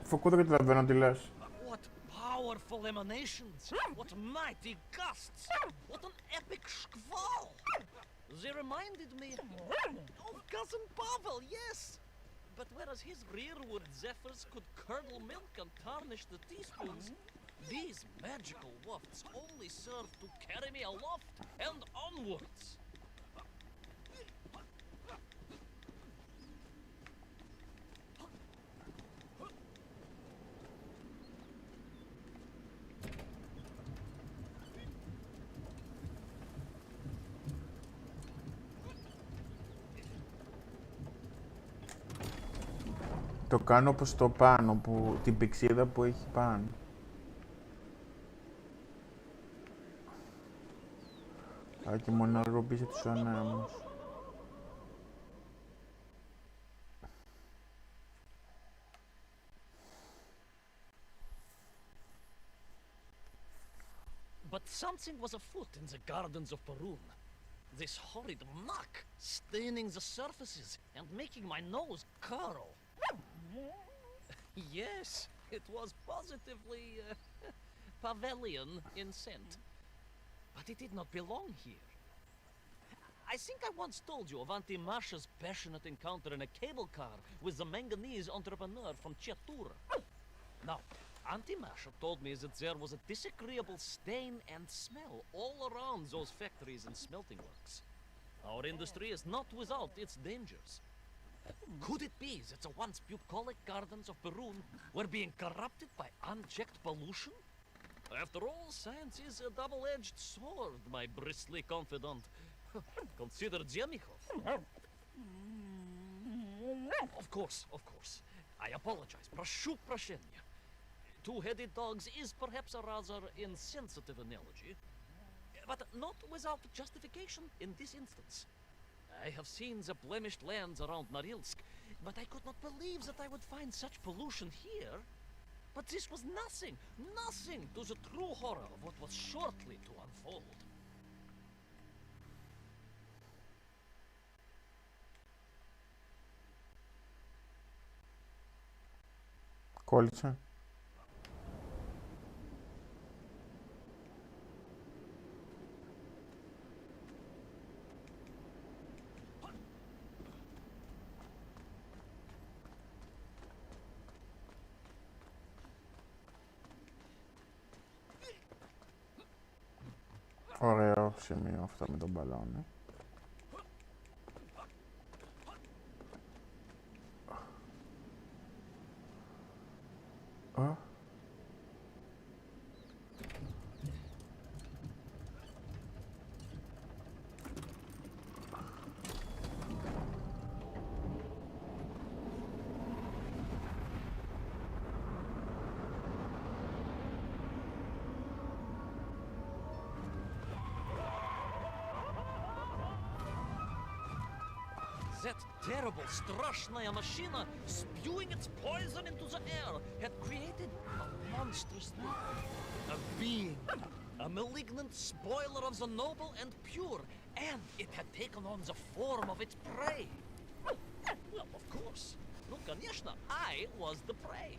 Φοκού δεν καταλαβαίνω τι λες. What powerful emanations! What mighty gusts! What an epic squall! They reminded me of Cousin Pavel, yes! But whereas his rearward zephyrs could curdle milk and tarnish the teaspoons, these magical wafts only serve to carry me aloft and onwards. Το κάνω όπως το πάνω, που, την πηξίδα που έχει πάνω. Άρα και μοναρροπήσε τους ανέμους. But something was afoot in the gardens of Perun. This horrid muck staining the surfaces and making my nose curl. Yes, it was positively Pavelian in scent. But it did not belong here. I think I once told you of Auntie Masha's passionate encounter in a cable car with the manganese entrepreneur from Chiatura. Now, Auntie Masha told me that there was a disagreeable stain and smell all around those factories and smelting works. Our industry is not without its dangers. Could it be that the once bucolic gardens of Perun were being corrupted by unchecked pollution? After all, science is a double-edged sword, my bristly confidant. Consider Demikhov. Of course. I apologize. Прошу прощения. Two-headed dogs is perhaps a rather insensitive analogy, but not without justification in this instance. I have seen the blemished lands around Norilsk, but I could not believe that I would find such pollution here. But this was nothing to the true horror of what was shortly to unfold. Κόλλησε. σημείο αυτό με τον μπαλόνι. That terrible Strashnaya machina, spewing its poison into the air, had created a monstrous thing. A being. A malignant spoiler of the noble and pure. And it had taken on the form of its prey. Well, of course. No, конечно, I was the prey.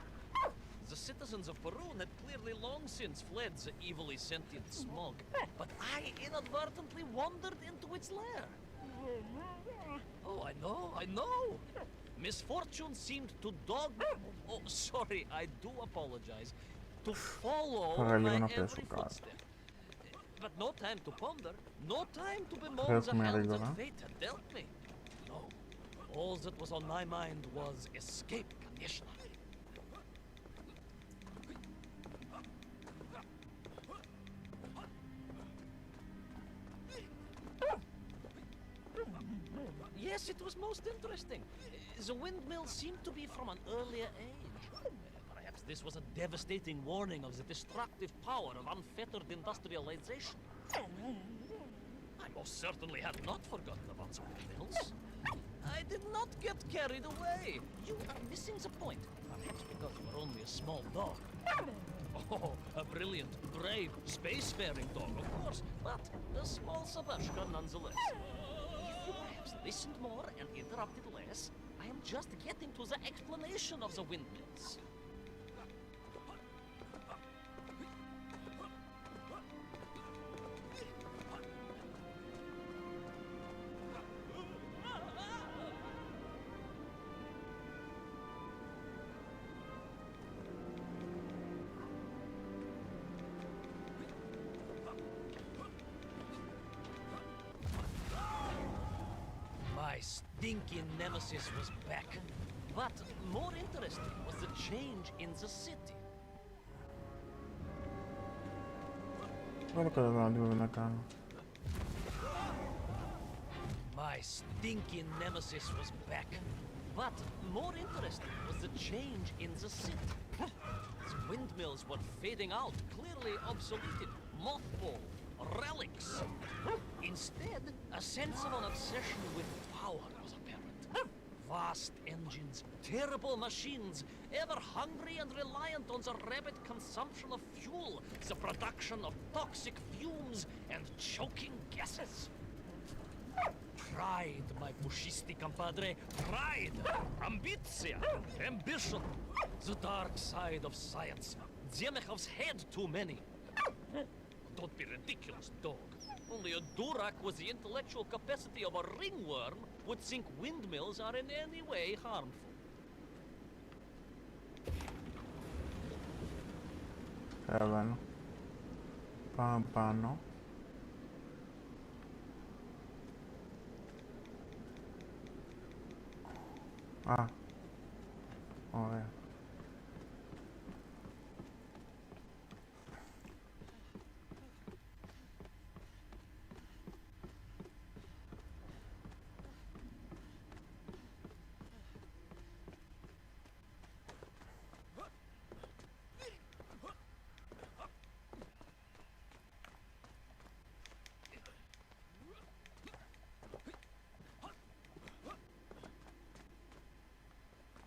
The citizens of Peru had clearly long since fled the evilly sentient smog. But I inadvertently wandered into its lair. Oh, I know. Misfortune seemed to dog me. Oh, sorry, I do apologize. To follow my every footstep. But no time to ponder, no time to bemoan the hand that fate had dealt me. No, all that was on my mind was escape, конечно. Yes, it was most interesting. The windmill seemed to be from an earlier age. Perhaps this was a devastating warning of the destructive power of unfettered industrialization. I most certainly had not forgotten about the windmills. I did not get carried away. You are missing the point. Perhaps because you are only a small dog. Oh, a brilliant, brave, spacefaring dog, of course, but a small Sabashka nonetheless. If you perhaps listened more and interrupted less, I am just getting to the explanation of the windmills. My stinking nemesis was back. But more interesting was the change in the city. My stinking nemesis was back. But more interesting was the change in the city. The windmills were fading out, clearly obsoleted, mothballed, relics. Instead, a sense of an obsession with power was apparent. Vast engines, terrible machines, ever hungry and reliant on the rapid consumption of fuel, the production of toxic fumes and choking gases. Pride, my pushisti compadre, pride, ambitia, ambition, the dark side of science. Zemechov's had too many. Don't be ridiculous, dog. Only a Durak with the intellectual capacity of a ringworm would think windmills are in any way harmful. Καταλαβαίνω. Πάμε πάνω. Α, ωραία.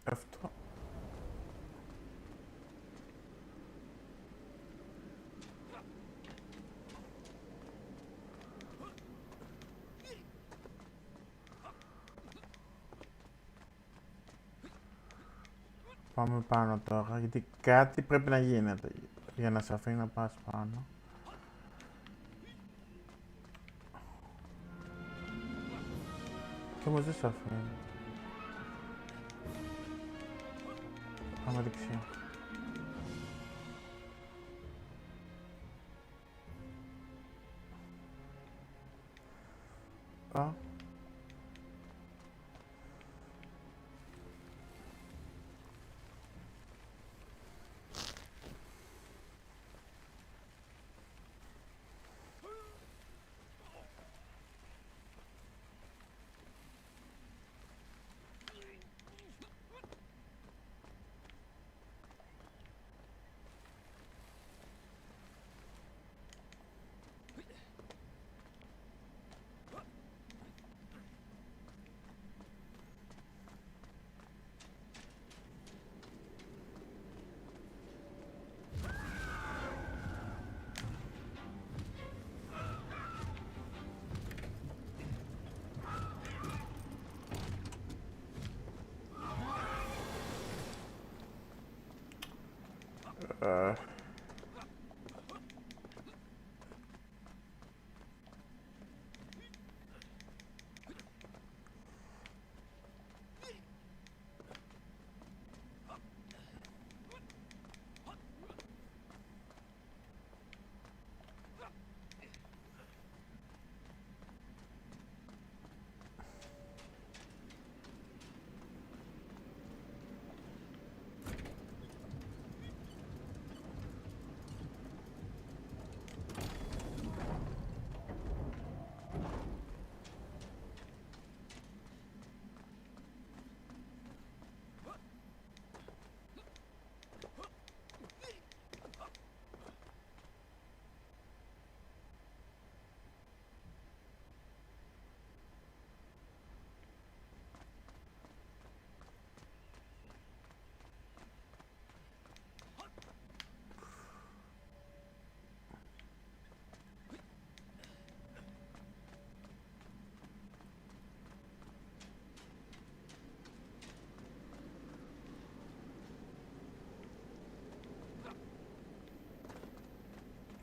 Αυτό. Πάμε πάνω τώρα, γιατί κάτι πρέπει να γίνεται για να σε αφήνει να πας πάνω. Και όμως δεν σε αφήνει. Πάμε δεξιά. αυτά.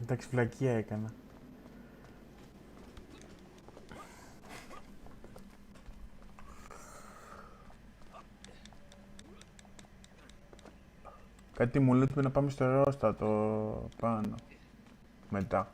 Εντάξει, βλακεία έκανα. Κάτι μου λέει να πάμε στο αερόστατο πάνω. Μετά.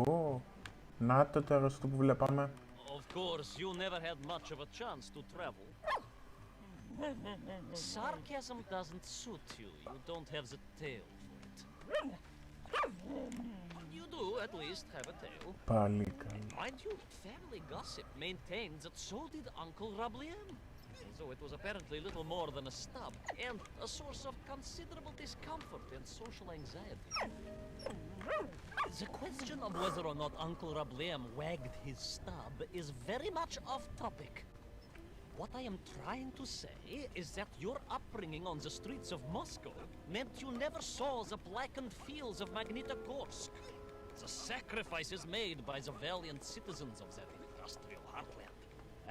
Ω, να το αερόστατο που βλέπαμε. Of course, you never had much of a chance to travel. Sarcasm doesn't suit you. You don't have the tail for it. You do, at least, have a tail. Πάλι καλά. Mind you, family gossip maintains that so did Uncle Rabliem. Although it was apparently little more than a stub, and a source of considerable discomfort and social anxiety. The question of whether or not Uncle Rabliem wagged his stub is very much off topic. What I am trying to say is that your upbringing on the streets of Moscow meant you never saw the blackened fields of Magnitogorsk. The sacrifices made by the valiant citizens of that industrial heartland,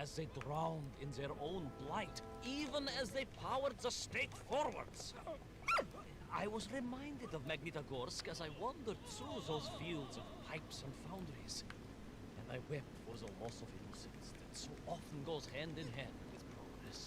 as they drowned in their own blight, even as they powered the state forwards. I was reminded of Magnitogorsk as I wandered through those fields of pipes and foundries, and I wept for the loss of innocence that so often goes hand in hand with progress.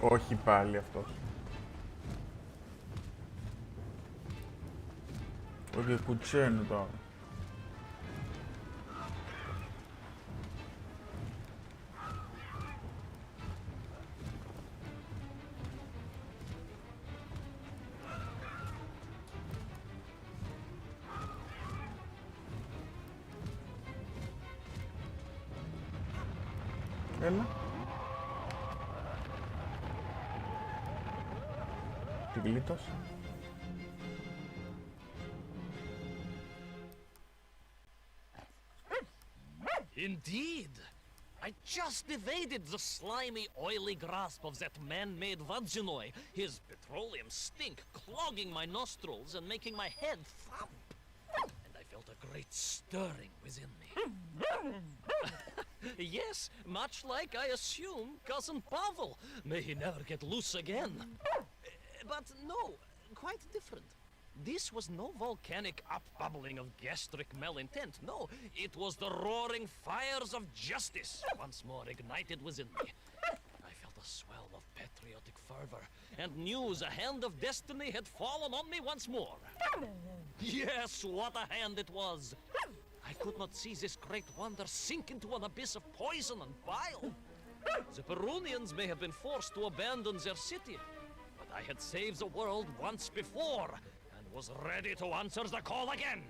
Όχι πάλι αυτός. Όχι, κουτσένου τώρα. Έλα. Την γλίτωσε. Indeed! I just evaded the slimy, oily grasp of that man-made Vadzinoy, his petroleum stink clogging my nostrils and making my head thump. And I felt a great stirring within me. Yes, much like I assume Cousin Pavel. May he never get loose again. But no, quite different. This was no volcanic upbubbling of gastric malintent. No, it was the roaring fires of justice once more ignited within me. I felt a swell of patriotic fervor and knew the hand of destiny had fallen on me once more. Yes, what a hand it was! I could not see this great wonder sink into an abyss of poison and bile. The Perunians may have been forced to abandon their city, but I had saved the world once before, was ready to answer the call again.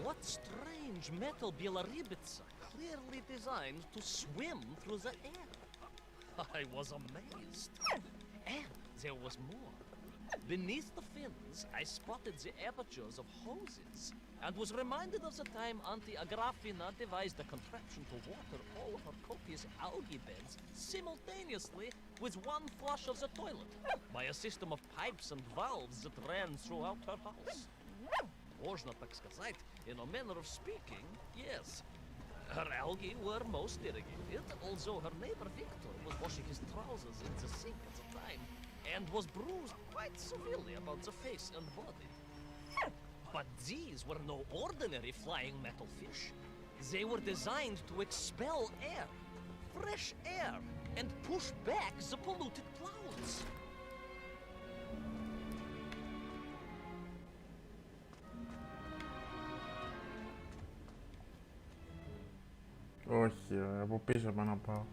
What strange metal Bielaribitsa, clearly designed to swim through the air. I was amazed. And there was more. Beneath the fins, I spotted the apertures of hoses, and was reminded of the time Auntie Agrafina devised a contraption to water all of her copious algae beds simultaneously with one flush of the toilet, by a system of pipes and valves that ran throughout her house. Можно так сказать, in a manner of speaking, yes. Her algae were most irrigated, although her neighbor Victor was washing his trousers in the sink at the time, and was bruised quite severely about the face and body. But these were no ordinary flying metal fish. They were designed to expel air, fresh air, and push back the polluted clouds. Όχι, από πίσω πάω να πάω.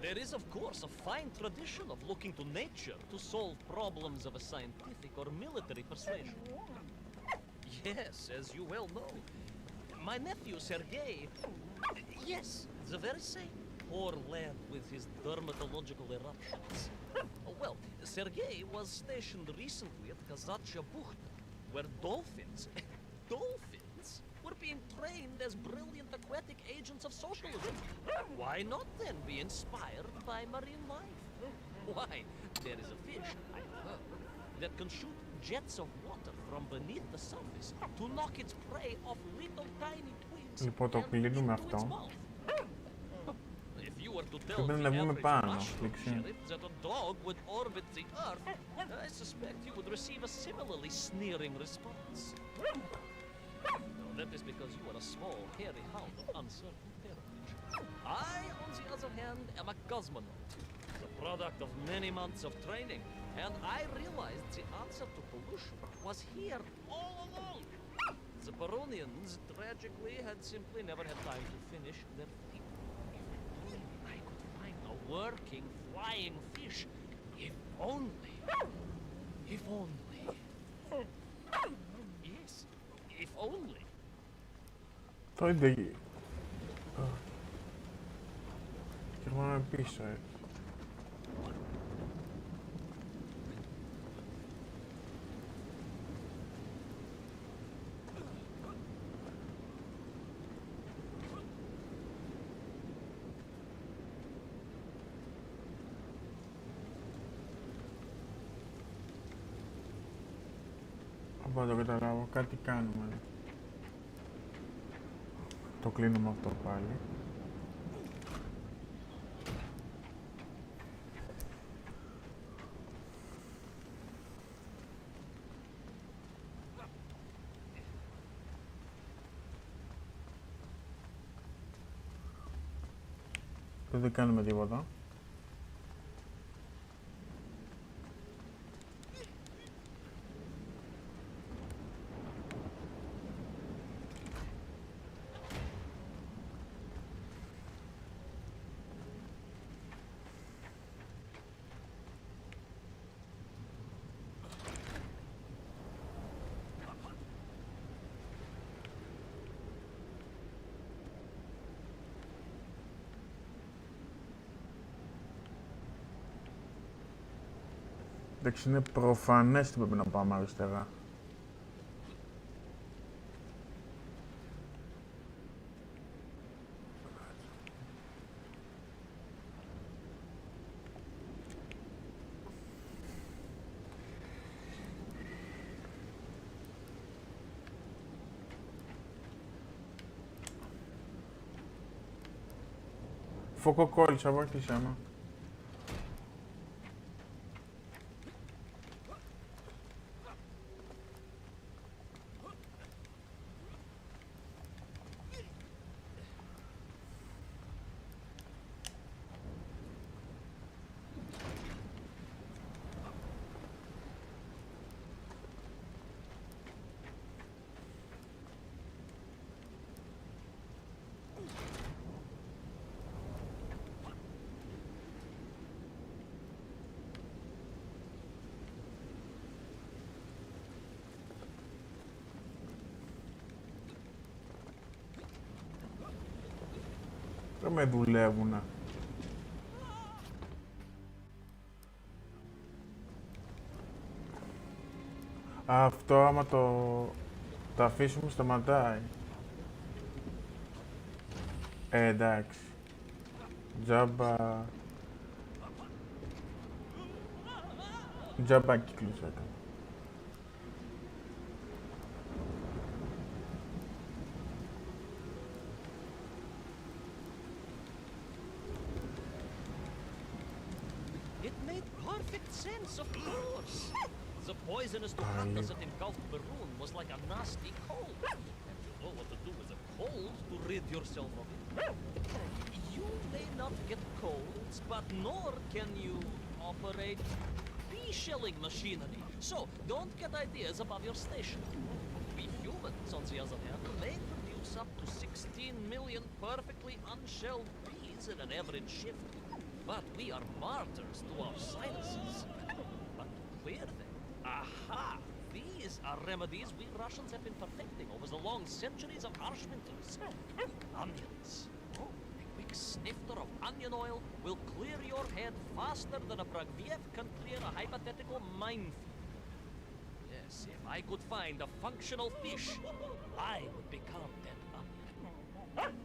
There is, of course, a fine tradition of looking to nature to solve problems of a scientific or military persuasion. Yes, as you well know. My nephew, Sergei... Yes, the very same. Poor lad with his dermatological eruptions. Well, Sergei was stationed recently at Kazachya Bucht, where dolphins... dolphins? Were being trained as brilliant aquatic agents of socialism. Why not then be inspired by marine life? Why, there is a fish, I heard, that can shoot jets of water from beneath the surface to knock its prey off little tiny twigs Λοιπόν, το κλείνουμε into its αυτό. mouth. If you were to Και tell πρέπει the να βγούμε average πάνω, mushroom δείξει. sheriff that a dog would orbit the earth, I suspect you would receive a similarly sneering response. That is because you are a small, hairy hound of uncertain parentage. I, on the other hand, am a cosmonaut, the product of many months of training, and I realized the answer to pollution was here all along. The Baronians, tragically, had simply never had time to finish their feat. If only I could find a working flying fish. If only. If only. Yes, if only. Το είδε εκεί. Γυρνάμε πίσω, Από το καταλάβω, κάτι κάνουμε. Το κλείνουμε αυτό πάλι. Δεν κάνουμε τίποτα. Εντάξει, είναι προφανές ότι πρέπει να πάμε αριστερά. Φωκοκόλλησα, βοήθησέ με. Δεν με δουλεύουνε. Αυτό άμα το αφήσουμε σταματάει. Εντάξει. Τζάμπα κύκλους έκανε. It made perfect sense, of course. The poisonous tomatas that engulfed Baroon was like a nasty cold. And you know what to do with a cold to rid yourself of it. You may not get colds, but nor can you operate bee-shelling machinery. So, don't get ideas above your station. We humans, on the other hand, may produce up to 16 million perfectly unshelled bees in an average shift. But we are martyrs to our sinuses. But clear them. Aha! These are remedies we Russians have been perfecting over the long centuries of harsh winters. Onions. Oh, a quick snifter of onion oil will clear your head faster than a Pragviev can clear a hypothetical minefield. Yes, if I could find a functional fish, I would become that onion.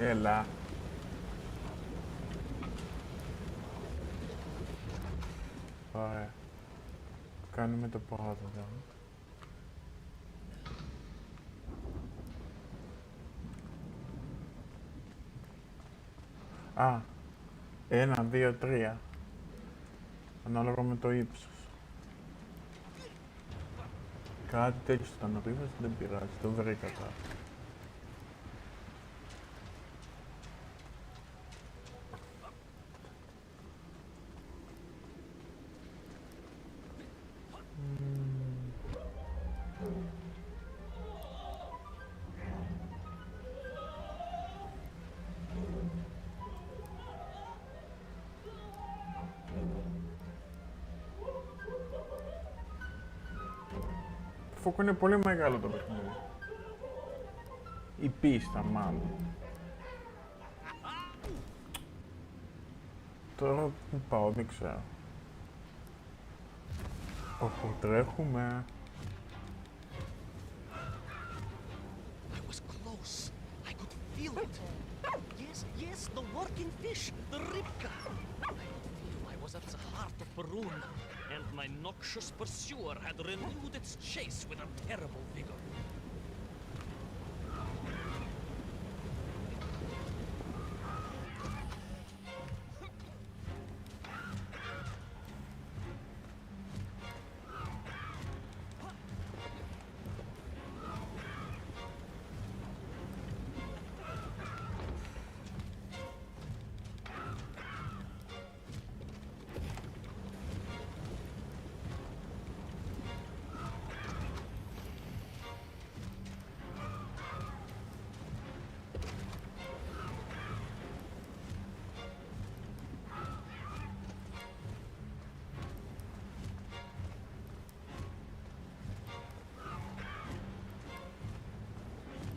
Έλα. Ωραία. Κάνουμε το πρώτο εδώ. Α, 1, 2, 3. Ανάλογα με το ύψος. Κάτι τέτοιο ήταν ο Orpheus, δεν πειράζει, το βρήκα τώρα. Φόκο είναι πολύ μεγάλο το παιχνίδι. Η πίστα μάλλον. Τώρα που πάω δεν ξέρω. Όπου τρέχουμε. I was close. I could feel it. Yes, yes, the working fish, the ribka. I knew I was at the heart of Perun, and my noxious pursuer had renewed its chase with a terrible vigor.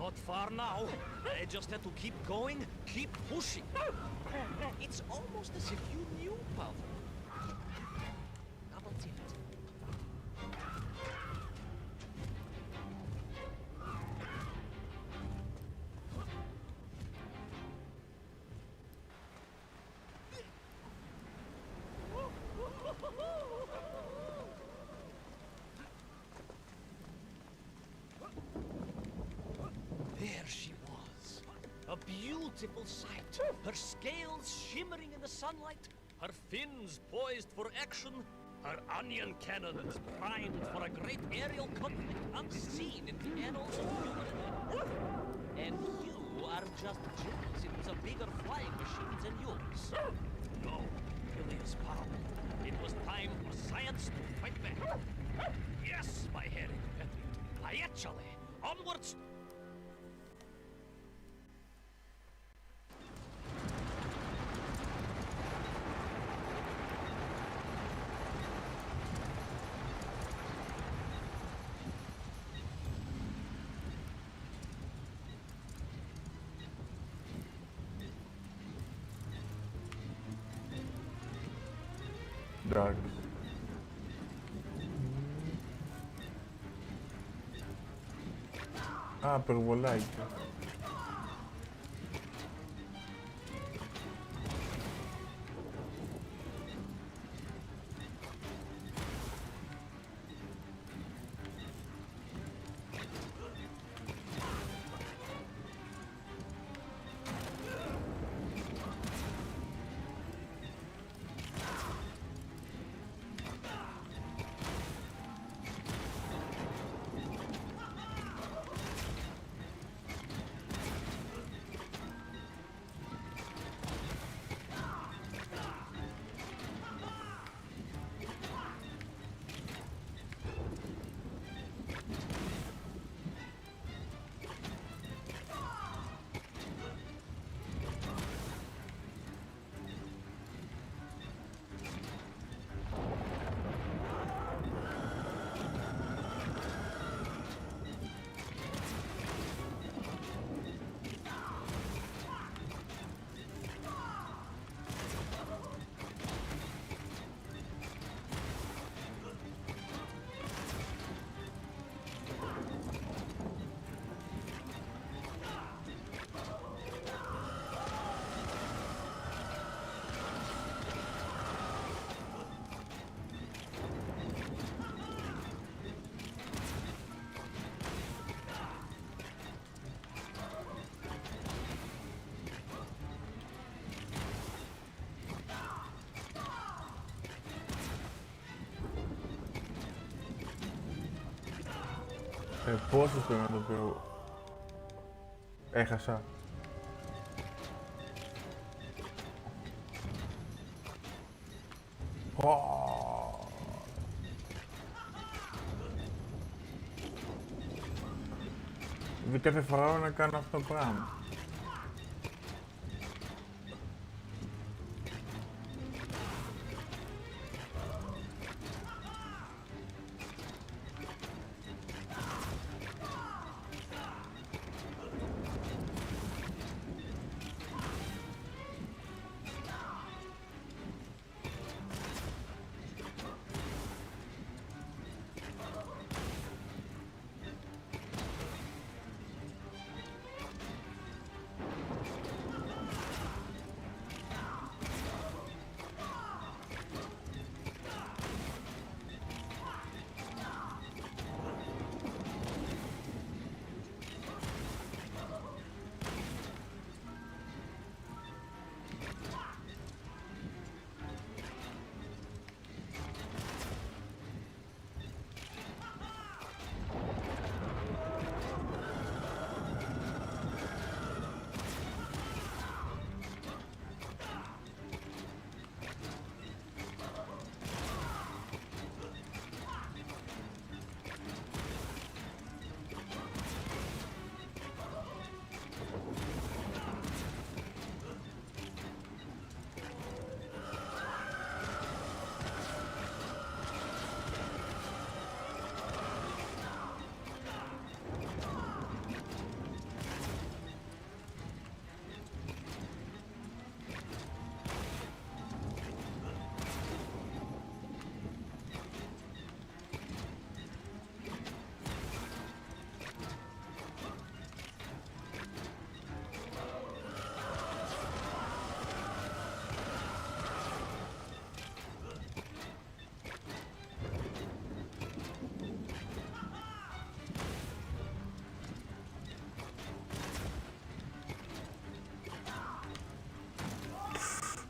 Not far now. I just had to keep going, keep pushing. It's almost as if you knew, Pavel. Double tilt. There she was, a beautiful sight, her scales shimmering in the sunlight, her fins poised for action, her onion cannons primed for a great aerial conflict unseen in the annals of humanity. And you are just jealous it was a bigger flying machine than yours. No, Ilias Pavel, it was time for science to fight back. Yes, my hairy companion, Ayachale, onwards. Drugs. Α, περβολάκι. Πόσους πρέπει να το πω. Έχασα. Δεν κάθε φορά να κάνω αυτό το πράγμα.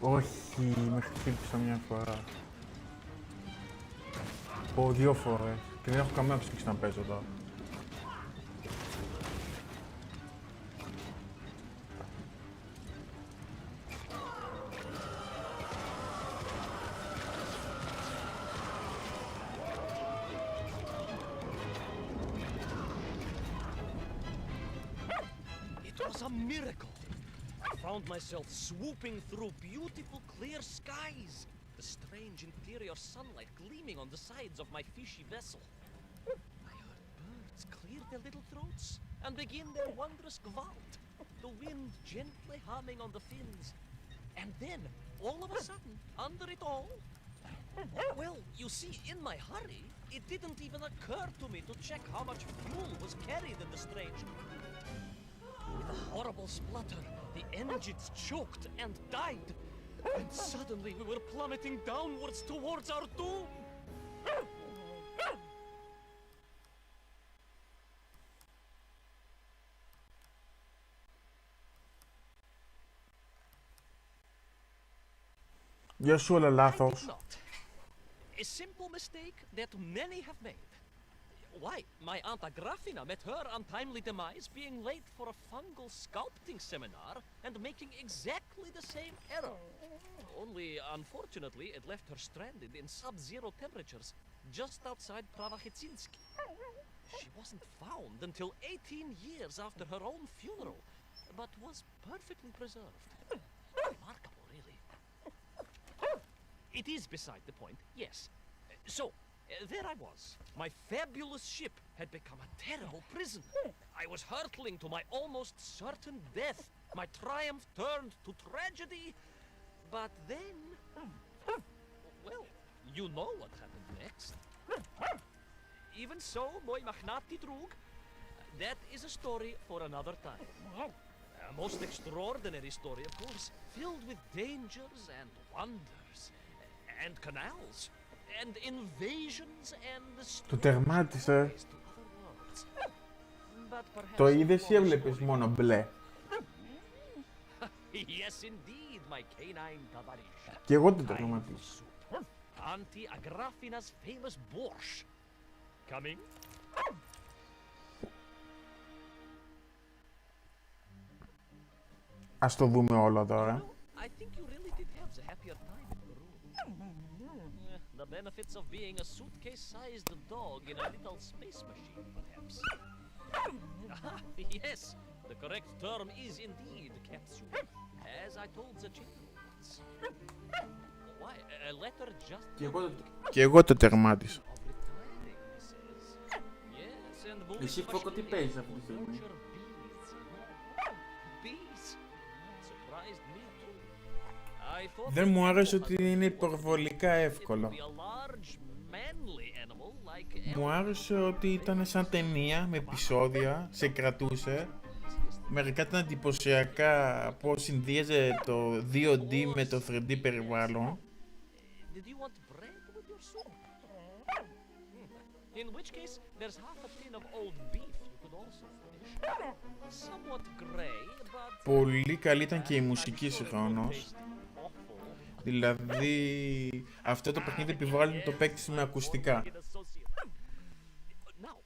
Όχι, με χτύπησα μια φορά. Πω, 2 φορές. Και δεν έχω καμία ψήξη να παίζω τώρα. It was a miracle. I found myself swooping through beautiful clear skies, the strange interior sunlight gleaming on the sides of my fishy vessel. I heard birds clear their little throats and begin their wondrous gvalt, the wind gently humming on the fins. And then, all of a sudden, under it all, well, you see, in my hurry, it didn't even occur to me to check how much fuel was carried in the strange craft. With a horrible splutter, the engines choked and died. And suddenly we were plummeting downwards towards our doom. Γεια σου, όλα I did λάθος. not. A simple mistake that many have made. Why, my Aunt Agrafina met her untimely demise being late for a fungal sculpting seminar and making exactly the same error. Only, unfortunately, it left her stranded in sub-zero temperatures just outside Pravachitsinski. She wasn't found until 18 years after her own funeral, but was perfectly preserved. Remarkable, really. It is beside the point, yes. So, there I was. My fabulous ship had become a terrible prison. I was hurtling to my almost certain death. My triumph turned to tragedy. But then... Well, you know what happened next. Even so, moi magnati drug. That is a story for another time. A most extraordinary story, of course, filled with dangers and wonders, and canals, and invasions, and Το τερμάτισε. stories to other worlds. But perhaps Το a είδες ή long έβλεπες story. μόνο μπλε? Yes, indeed, my canine tavarish. Και εγώ το Time for τερματίσα. soup. Auntie Agrafina's famous borscht. Coming? Ας το δούμε όλο τώρα. I think you really did have the happier time in Peru. The benefits of being a suitcase-sized dog in a little space machine, perhaps. Yes, the correct term is indeed capsule, as I told the general once. Why, a letter just Και εγώ το τερμάτισα. of retiring, he says. Yes, and moving Εσύ, Φώκο, τι παίζεις αυτή τη στιγμή? future bees. Bees? Surprised me too. I thought Δεν μου άρεσε people ότι had είναι been υπερβολικά It would εύκολο. be a large, manly animal like Μου άρεσε ότι ήταν σαν ταινία με επεισόδια, σε κρατούσε. Μερικά ήταν εντυπωσιακά πώς συνδύαζε το 2D με το 3D περιβάλλον. Did you want bread with your soup? In which case, there's half a tin of old beef you could also finish. Somewhat gray, but Πολύ καλή ήταν και η μουσική συγχρόνως. awful. Δηλαδή, αυτό το παιχνίδι επιβάλλει να το παίξεις με ακουστικά. Now,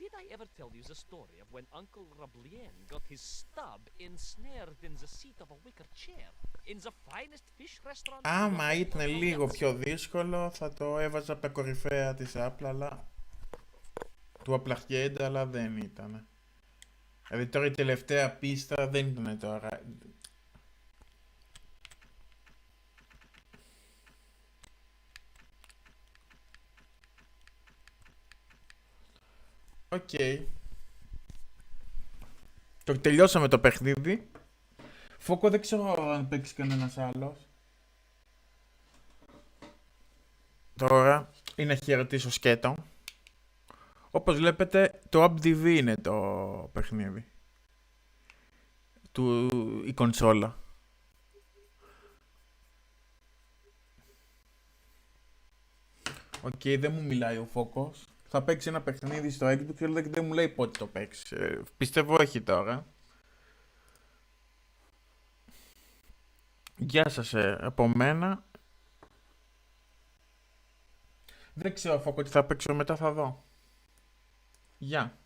did I ever tell you the story of when Uncle Rablien got his stub ensnared in the seat of a wicker chair in the finest fish restaurant? Άμα ήταν λίγο πιο δύσκολο, θα το έβαζα από τα κορυφαία της Apple, αλλά... του Apple Arcade, αλλά δεν ήταν. Δηλαδή τώρα η τελευταία πίστα δεν ήταν τώρα. Οκ. Το τελειώσαμε το παιχνίδι. Φόκο, δεν ξέρω αν παίξει κανένας άλλος. Τώρα είναι να χαιρετήσω σκέτο. Όπως βλέπετε, το AppDV είναι το παιχνίδι. Η κονσόλα. Οκ, δεν μου μιλάει ο Φόκος. Θα παίξει ένα παιχνίδι στο Xbox, αλλά δεν μου λέει πότε το παίξει. Πιστεύω όχι τώρα. Γεια σας από μένα. Δεν ξέρω, Φόκο, τι θα παίξω μετά, θα δω. Γεια.